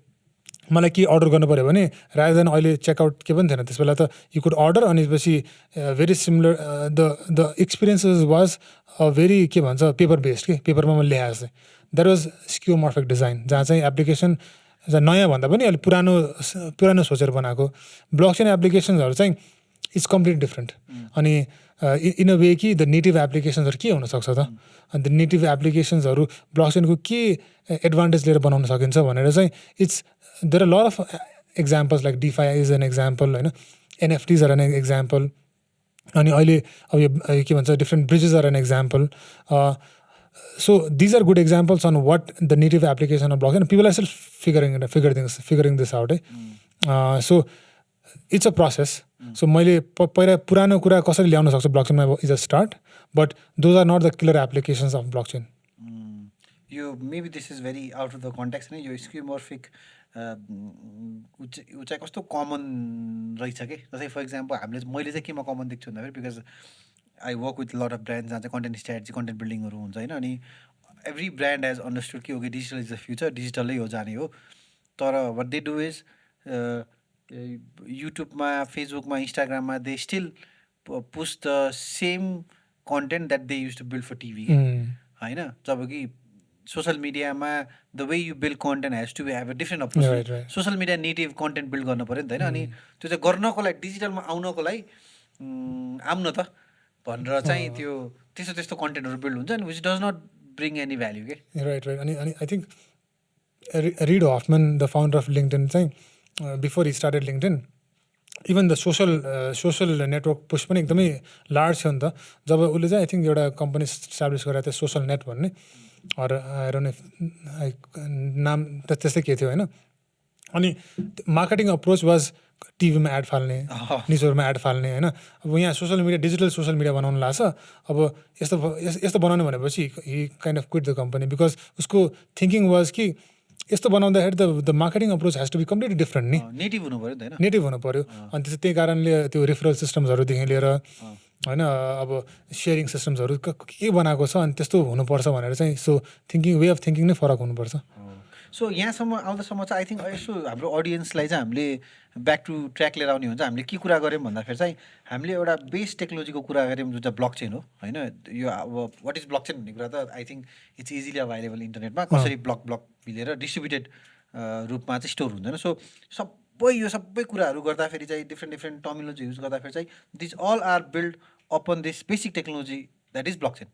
मलाई के अर्डर गर्नु पऱ्यो भने रादर देन अहिले चेकआउट के पनि थिएन त्यस बेला त यु कुड अर्डर अनि त्यसपछि very similar the experiences was very के भन्छ पेपर बेस्ड के पेपरमा मैले लेखाएको थिएँ द्याट वाज स्क्यूमोर्फिक डिजाइन जहाँ चाहिँ एप्लिकेसन नयाँ भन्दा पनि अलिक पुरानो सोचेर बनाएको ब्लकचेन एप्लिकेसन्सहरू चाहिँ इट्स कम्प्लिट डिफ्रेन्ट अनि इन अ वे कि द नेटिभ एप्लिकेसन्सहरू के हुनसक्छ त अनि द नेटिभ एप्लिकेसन्सहरू ब्लकचेनको के एडभान्टेज लिएर बनाउन सकिन्छ भनेर चाहिँ it's there are lot of examples like DeFi is an example होइन एनएफटिज आर एन एक्जाम्पल अनि अहिले अब यो के भन्छ different bridges are an example these are good examples on what the native application of blockchain. People are still figuring this out. So it's a process. So मैले पहिला पुरानो कुरा कसरी ल्याउन सक्छ ब्लकचेनमा is a start, but those are not the killer applications of blockchain. Maybe this is very out of the context. यो skeuomorphic ऊ चाहिँ कस्तो कमन रहेछ कि जस्तै फर इक्जाम्पल मैले चाहिँ केमा कमन देख्छु भन्दाखेरि because I work with lot of brand जहाँ चाहिँ कन्टेन्ट स्ट्राटेजी कन्टेन्ट बिल्डिङहरू हुन्छ होइन अनि एभ्री ब्रान्ड हेज अन्डरस्टुड कि okay digital is the future डिजिटलै हो जाने हो तर वाट दे डु इज युट्युबमा फेसबुकमा इन्स्टाग्राममा they still push the same content that they use to build for TV होइन जब कि सोसल मिडियामा the way you build content has to have a different approach social media native content build गर्नु पऱ्यो नि त होइन अनि त्यो चाहिँ गर्नको लागि डिजिटलमा आउनको लागि आउन त भनेर चाहिँ त्यो त्यस्तो कन्टेन्टहरू बिल्ड हुन्छ अनि which does not bring any value के राइट अनि I think Reid Hoffman the founder of LinkedIn चाहिँ before he started LinkedIn even the social network push पनि एकदमै लार्ज थियो नि त जब उसले चाहिँ आई थिङ्क एउटा कम्पनी इस्टाब्लिस गरेर थियो सोसल नेट भन्ने अरू नाम त त्यस्तै के थियो होइन अनि मार्केटिङ अप्रोच वाज टिभीमा एड फाल्ने न्युजहरूमा एड फाल्ने होइन अब यहाँ social media digital social media बनाउनु लाग्छ अब यस्तो बनाउने भनेपछि he kind of quit the company because उसको थिङ्किङ वाज कि यस्तो बनाउँदाखेरि the marketing approach has to be completely different नि नेटिभ हुनु पऱ्यो अनि त्यही कारणले त्यो रिफरल सिस्टम्सहरूदेखि लिएर होइन अब सेयरिङ सिस्टम्सहरू के बनाएको छ अनि त्यस्तो हुनुपर्छ भनेर चाहिँ सो वे अफ थिङ्किङ नै फरक हुनुपर्छ सो यहाँसम्म आउँदासम्म चाहिँ आई थिङ्क यसो हाम्रो अडियन्सलाई चाहिँ हामीले ब्याक टु ट्र्याक लिएर आउने हुन्छ हामीले के कुरा गऱ्यौँ भन्दाखेरि चाहिँ हामीले एउटा बेस टेक्नोलोजीको कुरा गऱ्यौँ जुन चाहिँ ब्लकचेन हो होइन यो अब वाट इज ब्लकचेन भन्ने कुरा त I think it's easily available इन्टरनेटमा कसरी ब्लक मिलेर डिस्ट्रिब्युटेड रूपमा चाहिँ स्टोर हुँदैन सो यो सबै कुराहरू गर्दाखेरि चाहिँ डिफ्रेन्ट टर्मिनोलोजी युज गर्दाखेरि चाहिँ this all are build upon this basic technology that is blockchain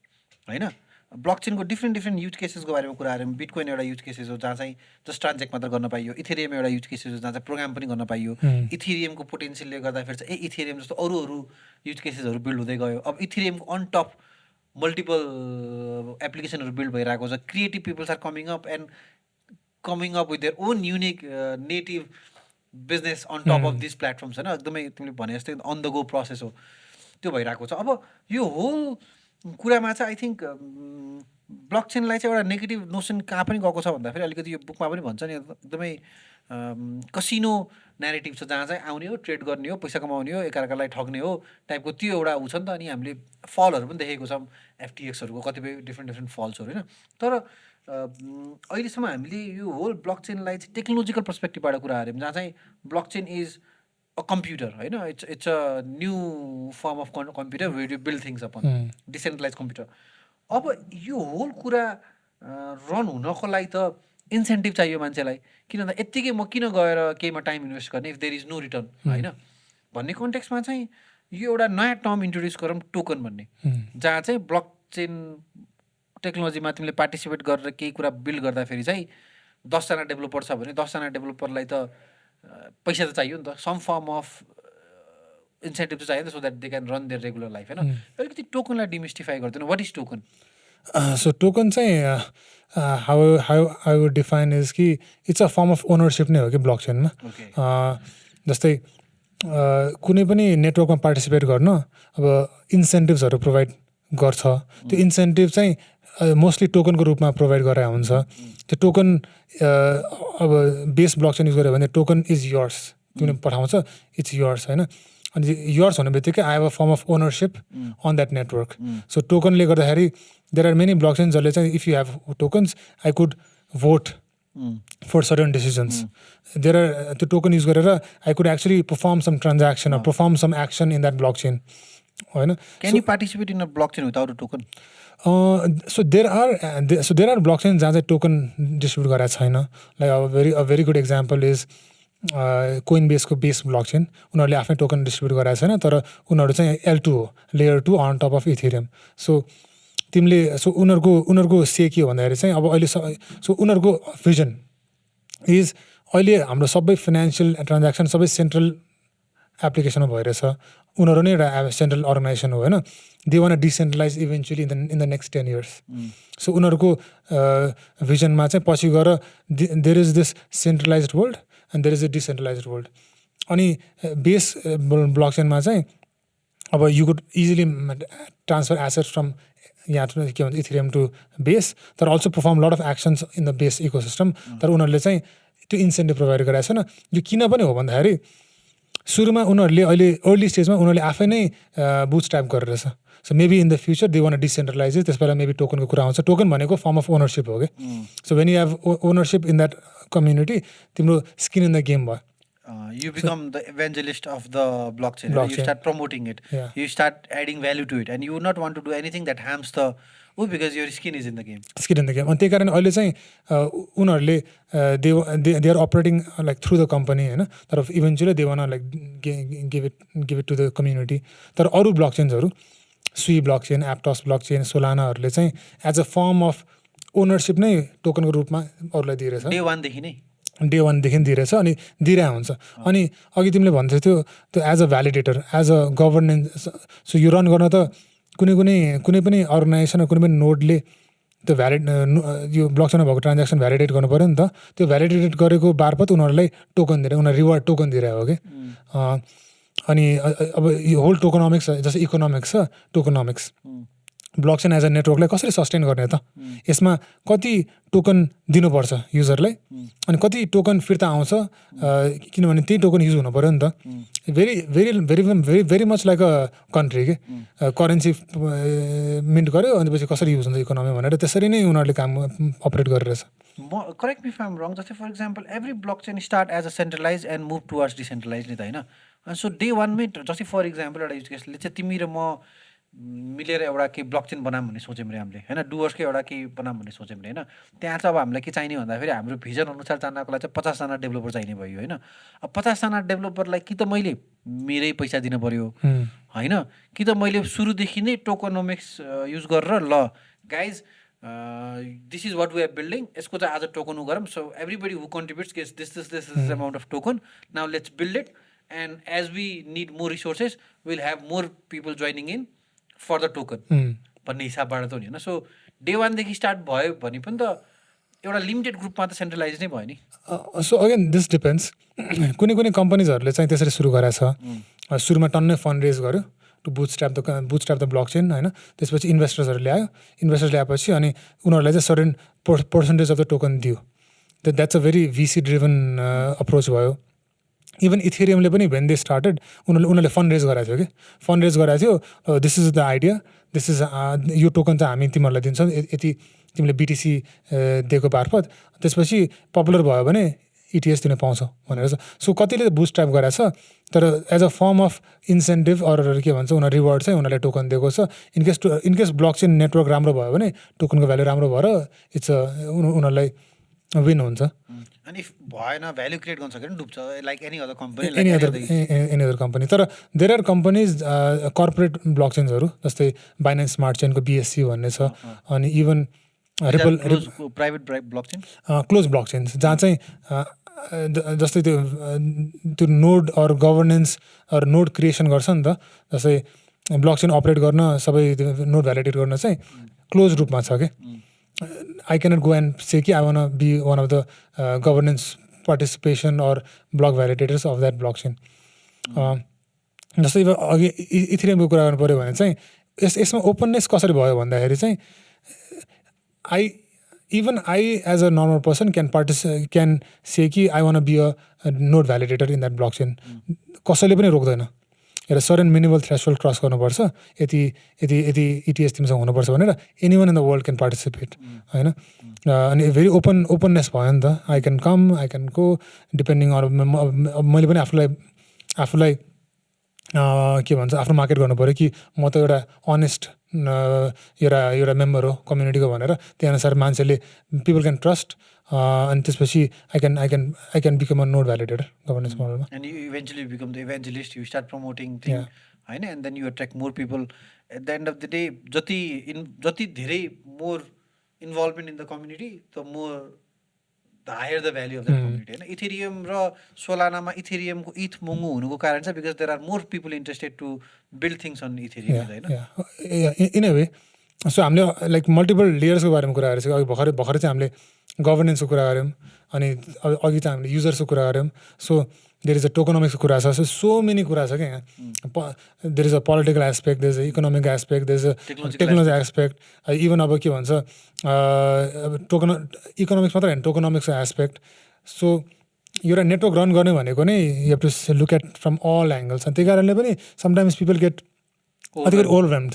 होइन ब्लकचेनको डिफ्रेन्ट युज केसेसको बारेमा कुराहरू बिटकोइन एउटा युज केसेस हो जहाँ चाहिँ जस्ट ट्रान्जेक्ट मात्र गर्न पाइयो इथेरियम एउटा युज केसेस हो जहाँ चाहिँ प्रोग्राम पनि गर्न पाइयो इथेरियमको पोटेन्सियलले गर्दाखेरि चाहिँ इथेरियम जस्तो अरू युज केसेसहरू बिल्ड हुँदै गयो अब इथेरियमको अन टप मल्टिपल एप्लिकेसनहरू बिल्ड भइरहेको छ creative peoples are coming up with their own unique native business on top of this platforms होइन एकदमै तिमीले भने जस्तै अन द गो प्रोसेस हो त्यो भइरहेको छ अब यो होल कुरामा चाहिँ आई थिङ्क ब्लकचेनलाई चाहिँ एउटा नेगेटिभ नोसन कहाँ पनि गएको छ भन्दाखेरि अलिकति यो बुकमा पनि भन्छ नि एकदमै कसिनो न्यारेटिभ छ जहाँ चाहिँ आउने हो ट्रेड गर्ने हो पैसा कमाउने हो एकअर्कालाई ठग्ने हो टाइपको त्यो एउटा ऊ छ नि त अनि हामीले फलहरू पनि देखेको छौँ एफटिएक्सहरूको कतिपय डिफ्रेन्ट फल्सहरू होइन तर अहिलेसम्म हामीले यो होल ब्लकचेनलाई चाहिँ टेक्नोलोजिकल पर्सपेक्टिभबाट कुरा गऱ्यौँ जहाँ चाहिँ ब्लकचेन इज अ कम्प्युटर होइन it's a new form of computer where you build things upon decentralise computer अब यो होल कुरा रन हुनको लागि त इन्सेन्टिभ चाहियो मान्छेलाई किन भन्दा यत्तिकै म किन गएर केहीमा टाइम इन्भेस्ट गर्ने if there is no return होइन भन्ने कन्टेक्स्टमा चाहिँ यो एउटा नयाँ टर्म इन्ट्रोड्युस गरौँ टोकन भन्ने जहाँ चाहिँ ब्लकचेन टेक्नोलोजीमा तिमीले पार्टिसिपेट गरेर केही कुरा बिल्ड गर्दाखेरि चाहिँ 10जना डेभलोपर छ भने 10जना डेभलोपरलाई त पैसा त चाहियो नि त सम फर्म अफ इन्सेन्टिभ त चाहियो नि त so that they can run their regular life होइन अलिकति टोकनलाई डिमिस्टिफाई गर्दैन what is token so token चाहिँ how I would define is कि it's a form of ownership नै हो कि ब्लकचेनमा जस्तै कुनै पनि नेटवर्कमा पार्टिसिपेट गर्न अब इन्सेन्टिभ्सहरू प्रोभाइड गर्छ त्यो इन्सेन्टिभ चाहिँ मोस्टली टोकनको रूपमा प्रोभाइड गराएको हुन्छ त्यो टोकन अब बेस ब्लकचेन युज गऱ्यो भने टोकन इज यर्स तिमीले पठाउँछ इट्स यर्स होइन अनि यर्स हुने बित्तिकै I have a form of ownership on that network so टोकनले गर्दाखेरि देयर आर मेनी ब्लकचेन जसले चाहिँ if you have tokens I could vote for certain decisions there are त्यो टोकन युज गरेर I could actually perform some transaction or perform some action in that blockchain होइन can you participate in a blockchain without a token so there are blockchain जहाँ चाहिँ token distribute गराएको छैन like a very good example is कोइन बेसको Base blockchain उनीहरूले आफ्नै token distribute गराएको छैन तर उनीहरू चाहिँ L2 हो layer 2 on top of Ethereum so तिमीले सो उनीहरूको से के हो भन्दाखेरि चाहिँ अब अहिले सो उनीहरूको भिजन इज अहिले हाम्रो सबै फाइनेन्सियल ट्रान्ज्याक्सन सबै सेन्ट्रल एप्लिकेसनमा भइरहेछ उनीहरू नै एउटा सेन्ट्रल अर्गनाइजेसन हो होइन they want decentralise eventually in the next 10 years so उनीहरूको भिजनमा चाहिँ पछि गएर there is this centralised world and there is a decentralised world अनि बेस ब्लकचेनमा चाहिँ अब you could easily transfer assets from यहाँ के भन्छ इथेरियम टु बेस तर also perform lot of actions in the Base ecosystem तर उनीहरूले चाहिँ त्यो इन्सेन्टिभ प्रोभाइड गराएको छैन यो किन पनि हो भन्दाखेरि सुरुमा उनीहरूले अहिले अर्ली स्टेजमा उनीहरूले आफै नै बुटस्ट्र्याप गरेर रहेछ so maybe in the future they want decentralise त्यस बेला मेबी टोकनको कुरा आउँछ टोकन भनेको फर्म अफ ओनरसिप हो कि so when you have ownership in that community तिम्रो स्किन इन द गेम भयो You become the evangelist of the blockchain. You start promoting it. You start adding value to it. And you would not want to do anything that harms the... because your skin is in the game. Skin in the game. अनि त्यही कारण अहिले चाहिँ उनीहरूले they are operating like through the company होइन तर eventually they want like give it to the community तर अरू ब्लकचेन्सहरू सुई ब्लकचेन एप्टस ब्लकचेन सोलानाहरूले चाहिँ as a form of ownership नै टोकनको रूपमा अरूलाई दिइरहेछ डे वानदेखि नै डे वानदेखि दिइरहेछ अनि दिइरहेको हुन्छ अनि अघि तिमीले भन्थ्यौ त्यो as a validator as a governance so यो रन गर्न त कुनै पनि अर्गनाइजेसन कुनै पनि नोडले त्यो यो ब्लकचेनमा भएको ट्रान्ज्याक्सन भ्यालिडेट गर्नु पऱ्यो नि त त्यो भ्यालिडेट गरेको बार्पत उनीहरूलाई टोकन दिएर उनीहरू रिवार्ड टोकन दिइरहेको हो कि अनि अब यो होल टोकनोमिक्स जस्तै इकोनोमिक्स छ टोकनोमिक्स ब्लकचेन एज अ नेटवर्कलाई कसरी सस्टेन गर्ने त यसमा कति टोकन दिनुपर्छ युजरलाई अनि कति टोकन फिर्ता आउँछ किनभने त्यही टोकन युज हुनु पऱ्यो नि त very very very very very much like a country के करेन्सी मिन्ट गर्यो अनि पछि कसरी युज हुन्छ इकोनोमी भनेर त्यसरी नै उनीहरूले काम अपरेट गरिरहेछ correct me if I am wrong जस्तै for example every blockchain start as a centralise and move towards decentralise नि त होइन सो डे वानमै जस्तै फर इक्जाम्पल एउटा युज केसले चाहिँ तिमी र म मिलेर एउटा केही ब्लकचेन बनाऊँ भन्ने सोच्यौँ रे हामीले होइन डुवर्सकै एउटा केही बनाऊँ भन्ने सोच्यौँ रे होइन त्यहाँ चाहिँ अब हामीलाई के चाहिने भन्दाखेरि हाम्रो भिजन अनुसार जानको लागि चाहिँ 50जना डेभलोपर चाहिने भयो होइन अब 50जना डेभलोपरलाई कि त मैले मेरै पैसा दिनु पऱ्यो होइन कि त मैले सुरुदेखि नै टोकनोमिक्स युज गरेर ल guys this is what we are building यसको चाहिँ आज टोकन गरौँ so everybody who contributes gets this amount of token now let's build it and as we need more resources will have more people joining in for the token भन्ने हिसाबबाट त नि होइन so day वानदेखि start भयो भने पनि त एउटा लिमिटेड ग्रुपमा त सेन्ट्रलाइज नै भयो नि सो अगेन दिस डिपेन्ड्स कुनै कम्पनीजहरूले चाहिँ त्यसरी सुरु गराएको छ सुरुमा टन्नै फन्ड रेज गर्यो टु बुटस्ट्र्याप द ब्लकचेन होइन त्यसपछि इन्भेस्टर्सहरू ल्यायो इन्भेस्टर्स ल्याएपछि अनि उनीहरूलाई चाहिँ certain percentage of the token दियो द्याट्स अ भेरी भिसी ड्रिभन अप्रोच भयो इभन इथेरियमले पनि भेन दे स्टार्टेड उनीहरूले फन्ड रेज गराएको थियो कि फन्ड रेज गराएको थियो this is the idea this is यो टोकन चाहिँ हामी तिमीहरूलाई दिन्छौँ यति तिमीले बिटिसी दिएको मार्फत त्यसपछि पपुलर भयो भने इटिएस तिमीले पाउँछौ भनेर सो कतिले बुटस्ट्र्याप गराएको छ तर as a form of incentive अरू के भन्छ उनीहरू रिवार्ड चाहिँ उनीहरूले टोकन दिएको छ इनकेस ब्लकचेन नेटवर्क राम्रो भयो भने टोकनको भ्यालु राम्रो भएर इट्स उनीहरूलाई विन हुन्छ अनि भएन भ्याल्यु क्रिएट गर्न सकेन डुब्छ like any other company any other company तर देयर आर कम्पनीज कर्पोरेट ब्लकचेन्सहरू जस्तै बाइनेन्स स्मार्ट चेनको बिएससी भन्ने छ अनि even Ripple private blockchain close blockchains जहाँ चाहिँ जस्तै त्यो node or governance or node creation गर्छ नि त जस्तै ब्लकचेन अपरेट गर्न सबै नोड भ्यालिडेट गर्न चाहिँ क्लोज रूपमा छ कि I cannot go and say I want to be one of the governance participation or block validators of that blockchain. जस्तै अघि इथेरियमको कुरा गर्नु पऱ्यो भने चाहिँ यसमा ओपननेस कसरी भयो भन्दाखेरि चाहिँ I as a normal person can say कि I want be a node validator in that blockchain कसैले पनि रोक्दैन एउटा सर्टेन मिनिमल थ्रेसहोल्ड क्रस गर्नुपर्छ यति इटिएस तिमीसँग हुनुपर्छ भनेर anyone in the world can participate होइन अनि भेरी ओपननेस भयो नि त I can come I can go depending on मैले पनि आफूलाई के भन्छ आफ्नो मार्केट गर्नु पऱ्यो कि म त एउटा अनेस्ट एउटा मेम्बर हो कम्युनिटीको भनेर त्यही अनुसार मान्छेले पिपल क्यान ट्रस्ट अनि त्यसपछि I can become a node validator governance मोडलमा and you eventually become the evangelist you start promoting thing होइन and then you attract more people at the end of the day जति धेरै more involvement in the community the more the higher the value of that community होइन. Ethereum र सोलानामा इथेरियमको ETH महँगो हुनुको कारण चाहिँ because there are more people interested to build things on Ethereum होइन. इन अ वे सो हामीले लाइक मल्टिपल लेयर्सको बारेमा कुरा गरेको छौँ. अघि भर्खरै चाहिँ हामीले गभर्नेन्सको कुरा गऱ्यौँ, अनि अघि चाहिँ हामीले युजर्सको कुरा गऱ्यौँ. सो देयर इज अ टोकनोमिक्सको कुरा छ. सो मेनी कुरा छ क्या यहाँ. There is a political aspect, there is a economic aspect, there is a technology aspect, even अब के भन्छ इकोनोमिक्स मात्र होइन, टोकनोमिक्सको एस्पेक्ट. सो एउटा नेटवर्क रन गर्ने भनेको नै you have to look at from all angles. त्यही कारणले पनि समटाइम्स पिपल गेट अलिकति ओभरवेल्म्ड.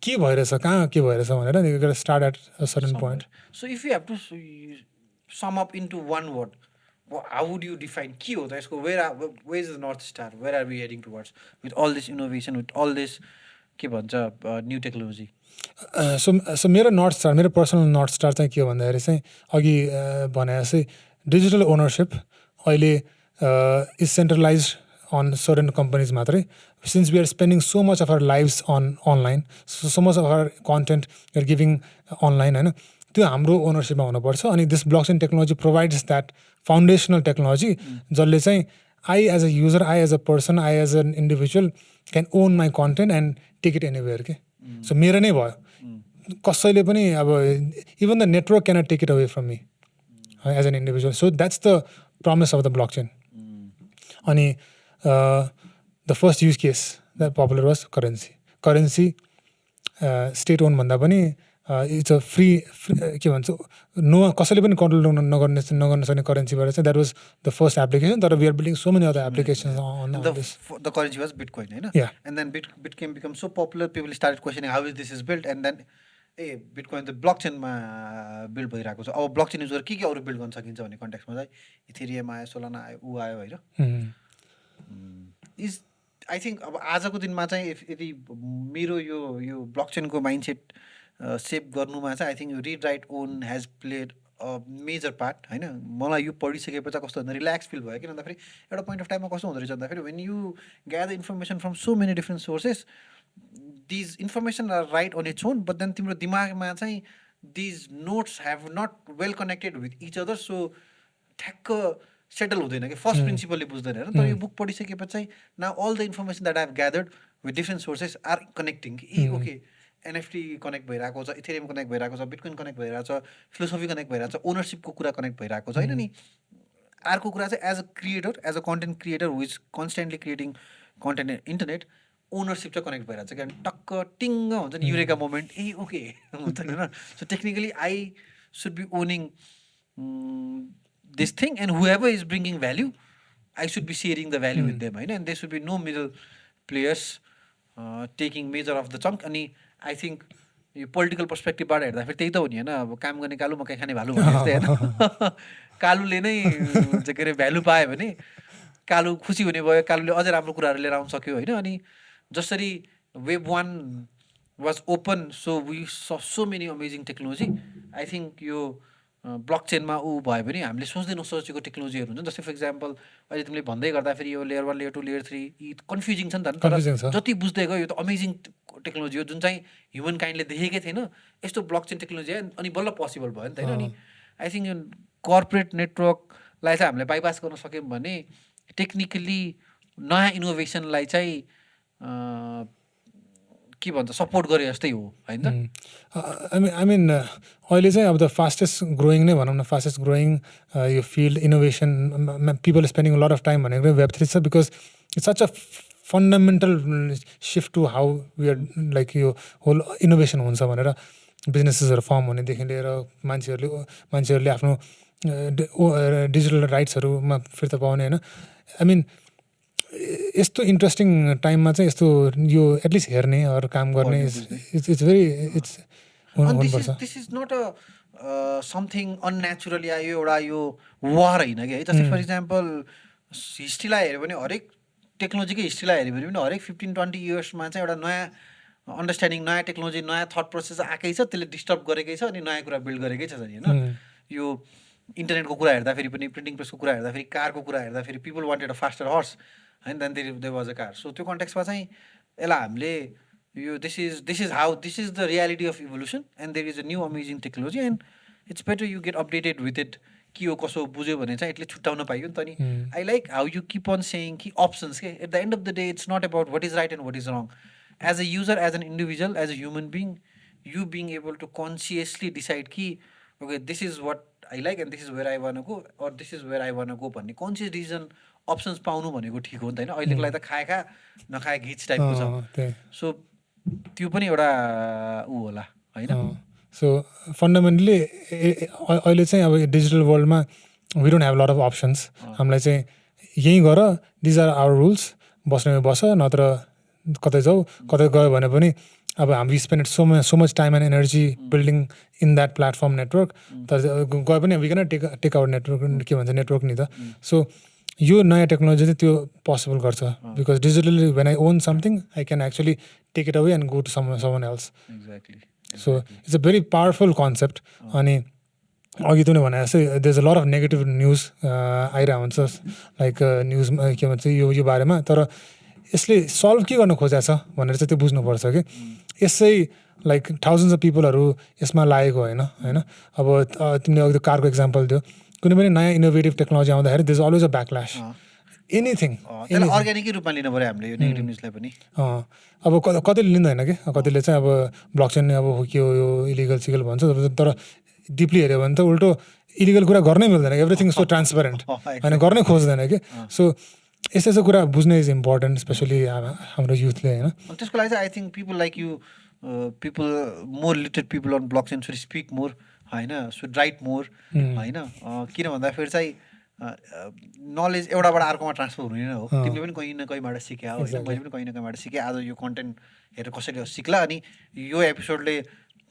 के भइरहेछ, कहाँ के भइरहेछ भनेर start at a certain point. So if you have to sum up into one word, how would you define के हो त यसको? Where is the north star? Where are we heading towards with all this innovation, with all this के भन्छ new technology? So मेरो north star, मेरो personal north star चाहिँ के हो भन्दाखेरि चाहिँ अघि भने जस्तै डिजिटल ओनरसिप अहिले is centralise on certain companies मात्रै. Since we are spending so much of our lifes online, so much of our content we are giving online होइन, त्यो हाम्रो ओनरसिपमा हुनुपर्छ. अनि this blockchain technology provides that foundational technology जसले चाहिँ I as a user, I as a person, I as an individual can own my content and take it anywhere के. So मेरो नै भयो, कसैले पनि अब even the network cannot take it away from me as an individual. So that's the promise of the blockchain. अनि the first use case the popular was currency state own भन्दा पनि इट्स अ फ्री के भन्छ कसैले पनि control नगर्न सक्ने करेन्सीबाट चाहिँ that was the first application. तर we are building so many other applications on this. The currency was Bitcoin, होइन? Yeah. And then Bitcoin became so popular, people started questioning how is this built, and then Bitcoin त ब्लकचेनमा build भइरहेको छ. अब blockchain use गरेर के अरू build गर्न सकिन्छ भन्ने कन्टेक्समा चाहिँ इथेरियम आयो, सोलाना आयो, ऊ आयो होइन. इज आई थिङ्क अब आजको दिनमा चाहिँ यदि मेरो यो ब्लकचेनको माइन्डसेट सेप गर्नुमा चाहिँ आई थिङ्क यो Read right Own has played a major part होइन. मलाई यो पढिसकेपछि कस्तो भन्दा रिल्याक्स फिल भयो. किन भन्दाखेरि एउटा पोइन्ट अफ टाइममा कस्तो हुँदो रहेछ भन्दाखेरि when you gather information from so many different sources, these information are right on its own, but then तिम्रो दिमागमा चाहिँ these notes have not well connected with each other. So ठ्याक्क सेटल हुँदैन कि फर्स्ट प्रिन्सिपलले बुझ्दैन होइन. तर यो बुक पढिसकेपछि चाहिँ now all the information that I have gathered with different sources are connecting कि ओके एनएफटी कनेक्ट भइरहेको छ, इथेरियम कनेक्ट भइरहेको छ, बिटकोइन कनेक्ट भइरहेको छ, फिलोसफी कनेक्ट भइरहेको छ, ओनरसिपको कुरा कनेक्ट भइरहेको छ होइन. नि अर्को कुरा चाहिँ as a creator, as a content creator who is constantly creating content internet, ownership चाहिँ कनेक्ट भइरहेको छ. किनभने टक्क टिङ्ग हुन्छ नि युरेका मोमेन्ट, ओके हुन्छ नि होइन. So technically I should be owning this thing and whoever is bringing value I should be sharing the value with them होइन. And they should be no middle players taking major of the chunk. अनि I think यो political पर्सपेक्टिभबाट हेर्दाखेरि त्यही त हो नि होइन. अब काम गर्ने कालु मकै खाने भालु भने जस्तै होइन. कालुले नै के अरे भ्यालु पायो भने कालु खुसी हुने भयो, कालुले अझै राम्रो कुराहरू लिएर आउन सक्यो होइन. अनि जसरी web 1 was open, so we so many amazing technology. I think यो ब्लकचेनमा भयो भने हामीले सोच्दै नसोचेको टेक्नोलोजीहरू हुन्छ. जस्तै फर इक्जाम्पल अहिले तिमीले भन्दै गर्दाखेरि यो लेयर 1, लेयर 2, लेयर 3 यी कन्फ्युजिङ छ नि त. तर जति बुझ्दै गयो यो त अमेजिङ टेक्नोलोजी हो जुन चाहिँ ह्युमन काइन्डले देखेकै थिएन. यस्तो ब्लकचेन टेक्नोलोजी आयो अनि बल्ल पोसिबल भयो नि त होइन. अनि आई थिङ्क यो कर्पोरेट नेटवर्कलाई चाहिँ हामीले बाइपास गर्न सक्यौँ भने टेक्निकली नयाँ इनोभेसनलाई चाहिँ के भन्छ सपोर्ट गरे जस्तै हो होइन. आई मिन अहिले चाहिँ अब द फास्टेस्ट ग्रोइङ नै भनौँ न, फास्टेस्ट ग्रोइङ यो field innovation people spending lot of time भनेको वेब3 छ. Because it's such a fundamental shift to how we are like यो होल इनोभेसन हुन्छ भनेर बिजनेसेसहरू फर्म हुनेदेखि लिएर मान्छेहरूले आफ्नो डिजिटल राइट्सहरूमा फिर्ता पाउने होइन. आई मिन यस्तो इन्ट्रेस्टिङ टाइममा चाहिँ यस्तो यो एटलिस्ट हेर्ने अरू काम गर्ने इट्स भेरी इट्स हुनुपर्छ. This is not a something unnaturally आयो एउटा यो वार होइन कि. जस्तै फर इक्जाम्पल हिस्ट्रीलाई हेऱ्यो भने हरेक टेक्नोलोजीकै हिस्ट्रीलाई हेऱ्यो भने हरेक 15-20 इयर्समा चाहिँ एउटा नयाँ अन्डरस्ट्यान्डिङ, नयाँ टेक्नोलोजी, नयाँ थट प्रोसेस आएकै छ, त्यसले डिस्टर्ब गरेकै छ अनि नयाँ कुरा बिल्ड गरेकै छ नि होइन. यो इन्टरनेटको कुरा हेर्दाखेरि पनि, प्रिन्टिङ प्रेसको कुरा हेर्दाखेरि, कारको कुरा हेर्दाखेरि people wanted a faster horse होइन, then there was a car. So त्यो कन्टेक्समा चाहिँ यसलाई हामीले यो this is the reality of evolution and there is a new amazing technology and it's better you get updated with it के हो कसो बुझ्यो भने चाहिँ एटलिस्ट छुट्याउन पाइयो नि त। अनि I like how you keep on saying कि अप्सन्स के at the end of the day it's not about what is right and what is wrong. As a user, as an individual, as a human being, you being able to consciously decide कि okay this is what I like and this is where I want go or this is where I want go भन्ने conscious decision options पाउनु भनेको ठिक हो नि त होइन. अहिलेको लागि त खाए खा नखाए घिच टाइपको छ. सो त्यो पनि एउटा ऊ होला होइन. सो फन्डामेन्टली अहिले चाहिँ अब डिजिटल वर्ल्डमा we don't have lot of options. हामीलाई चाहिँ यहीँ गर, दिज आर आवर रुल्स, बस्ने बस, नत्र कतै जाऊ, कतै गयो भने पनि अब हामी spend so much time and energy building in that platform network. तर गयो पनि we can take our network, के भन्छ नेटवर्क नि त. सो यो नयाँ टेक्नोलोजी चाहिँ त्यो पोसिबल गर्छ. Because digitally when I own something I can actually take it away and go to someone else. So it's a very powerful concept. अनि अघि तँ भने जस्तै there is a lot of negative news आइरहेको हुन्छ, like न्युजमा के भन्छ यो बारेमा. तर यसले सल्भ के गर्न खोजेको छ भनेर चाहिँ त्यो बुझ्नुपर्छ कि यसै लाइक थाउजन्ड्स अफ पिपलहरू यसमा लागेको होइन. अब तिमीले अघि त्यो कारको इक्जाम्पल दियो. कुनै पनि नयाँ इनोभेटिभ टेक्नोलोजी आउँदाखेरि there is always a backlash. Anything अर्ग्यानिकै रूपमा लिनु पऱ्यो हामीले यो नेगेटिभ न्युजलाई पनि. अब कतिले लिँदैन कि, कतिले चाहिँ अब ब्लकचेन अब के हो यो इलिगल सिगल भन्छ. तर डिपली हेऱ्यो भने त उल्टो इलिगल कुरा गर्नै मिल्दैन. एभ्रिथिङ सो ट्रान्सपेरेन्ट होइन, गर्नै खोज्दैन कि. सो यस्तो यस्तो कुरा बुझ्ने इज इम्पोर्टेन्ट, स्पेसली हाम्रो युथले होइन. त्यसको लागि चाहिँ I think people like you, people more literate people on blockchain should speak more होइन, सुड राइट मोर होइन. किन भन्दाखेरि चाहिँ नलेज एउटाबाट अर्कोमा ट्रान्सफर हुने नै हो. तिमीले पनि कहीँ न कहीँबाट सिक्या हो होइन, मैले पनि कहीँ न कहीँबाट सिकेँ. आज यो कन्टेन्ट हेरेर कसैले सिक्ला, अनि यो एपिसोडले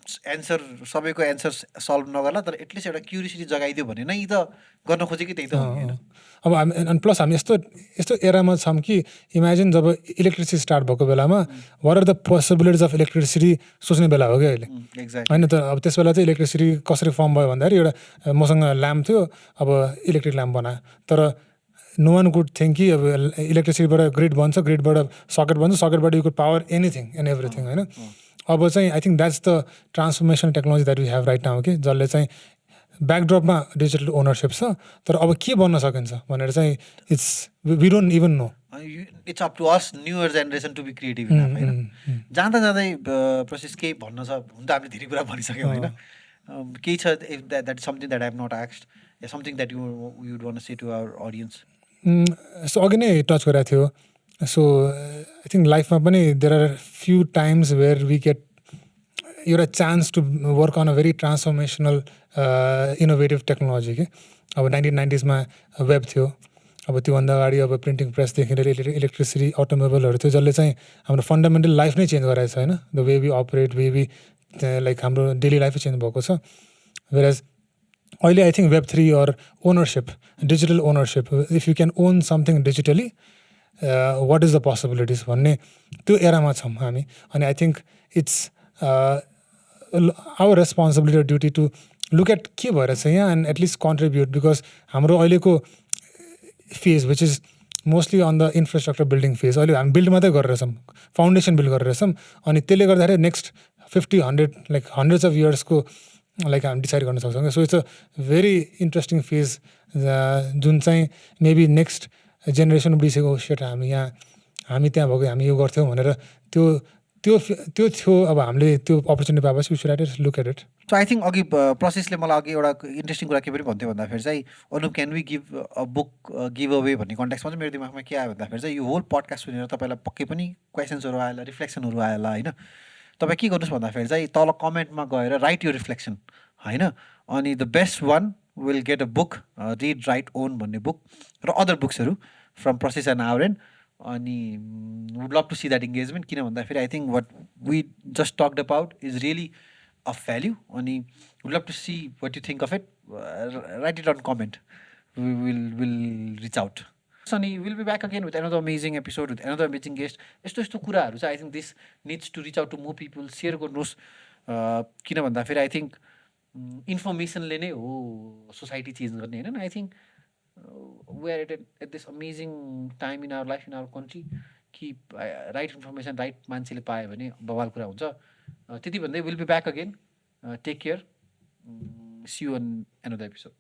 एन्सर सबैको एन्सर सल्भ नगर्ला, तर एटलिस्ट एउटा क्युरियोसिटी जगाइदियो भने नै त गर्न खोजेकै त्यही त हो होइन. अब हामी अनि प्लस हामी यस्तो एरामा छौँ कि इमेजिन जब इलेक्ट्रिसिटी स्टार्ट भएको बेलामा what are the possibilities of electricity सोच्ने बेला हो क्या अहिले होइन. त अब त्यस बेला चाहिँ इलेक्ट्रिसिटी कसरी फर्म भयो भन्दाखेरि एउटा मसँग ल्याम्प थियो, अब इलेक्ट्रिक ल्याम्प बनायो. तर नो वान कुड थिङ्क कि अब इलेक्ट्रिसिटीबाट ग्रिड बन्छ, ग्रिडबाट सकेट बन्छ, सकेटबाट you could power anything and everything होइन. अब चाहिँ I think that's the transformation technology that we have right now कि, जसले चाहिँ ब्याकड्रपमा डिजिटल ओनरसिप छ, तर अब के बन्न सकिन्छ भनेर चाहिँ it's we don't even know. It's up to us newer generation to be creative होइन. जाँदा जाँदै प्रशिष केही भन्न छ, हुन त हामीले धेरै कुरा भनिसक्यौँ होइन. केही छ if that something that I have not asked, something that you would want to say to our audience. So अघि नै टच गरेको थियो. सो आई थिङ्क लाइफमा पनि there are few times where we get एउटा chance to work on a very transformational innovative technology कि. अब 1990s web थियो, अब त्योभन्दा अगाडि अब प्रिन्टिङ प्रेसदेखि लिएर इलेक्ट्रिसिटी, अटोमोबाइलहरू थियो, जसले चाहिँ हाम्रो फन्डामेन्टल लाइफ नै चेन्ज गराएको छ होइन. The way we operate, way we like हाम्रो डेली लाइफै चेन्ज भएको छ. वेयरएज अहिले I think Web3 or ownership, digital ownership, if you can own something digitally what is the possibilities भन्ने त्यो एरामा छौँ हामी. अनि I think it's our responsibility र ड्युटी टु लुक एट के भइरहेछ यहाँ एन्ड एटलिस्ट कन्ट्रिब्युट. बिकज हाम्रो अहिलेको phase which is mostly on the infrastructure building phase. अहिले हामी बिल्ड मात्रै गरेर छौँ, फाउन्डेसन बिल्ड गरेर छौँ. अनि त्यसले गर्दाखेरि नेक्स्ट 50-100 लाइक हन्ड्रेड्स अफ इयर्सको लाइक हामी डिसाइड गर्न सक्छौँ. So it's a very interesting phase जुन चाहिँ मेबी नेक्स्ट जेनेरेसन बिर्सेको सेट हामी हामी त्यहाँ भएको, हामी यो गर्थ्यौँ भनेर त्यो त्यो त्यो थियो. अब हामीले त्यो अपर्च्युनिटी पाएपछि we should at look at it. So I think अघि प्रशिषले मलाई अघि एउटा इन्ट्रेस्टिङ कुरा के पनि भन्थ्यो भन्दाखेरि चाहिँ Anup can we give a book give away भन्ने कन्टेक्समा चाहिँ मेरो दिमागमा के आयो भन्दाखेरि चाहिँ यो होल पडकास्ट सुनेर तपाईँलाई पक्कै पनि क्वेसन्सहरू आएला, रिफ्लेक्सनहरू आएला होइन. तपाईँ के गर्नुहोस् भन्दाखेरि चाहिँ तल कमेन्टमा गएर राइट यो रिफ्लेक्सन होइन. अनि the best one will get a book, read right own भन्ने बुक र अदर बुक्सहरू from Prashish and our end. अनि would love to see that engagement. किन भन्दाखेरि I think what we just talked about is really of value. अनि would love to see what you think of it, write it on comment, will reach out. अनि will be back again with another amazing episode, with another amazing guest. यस्तो कुराहरू चाहिँ I think this needs to reach out to more people. Share गर्नुहोस्. किन भन्दाखेरि I think इन्फर्मेसनले नै हो society change गर्ने होइन. I think we are at this amazing time in our life, in our country, कि राइट इन्फर्मेसन राइट मान्छेले पायो भने बवाल कुरा हुन्छ. त्यति भन्दै will be back again. Take care. See you on another episode.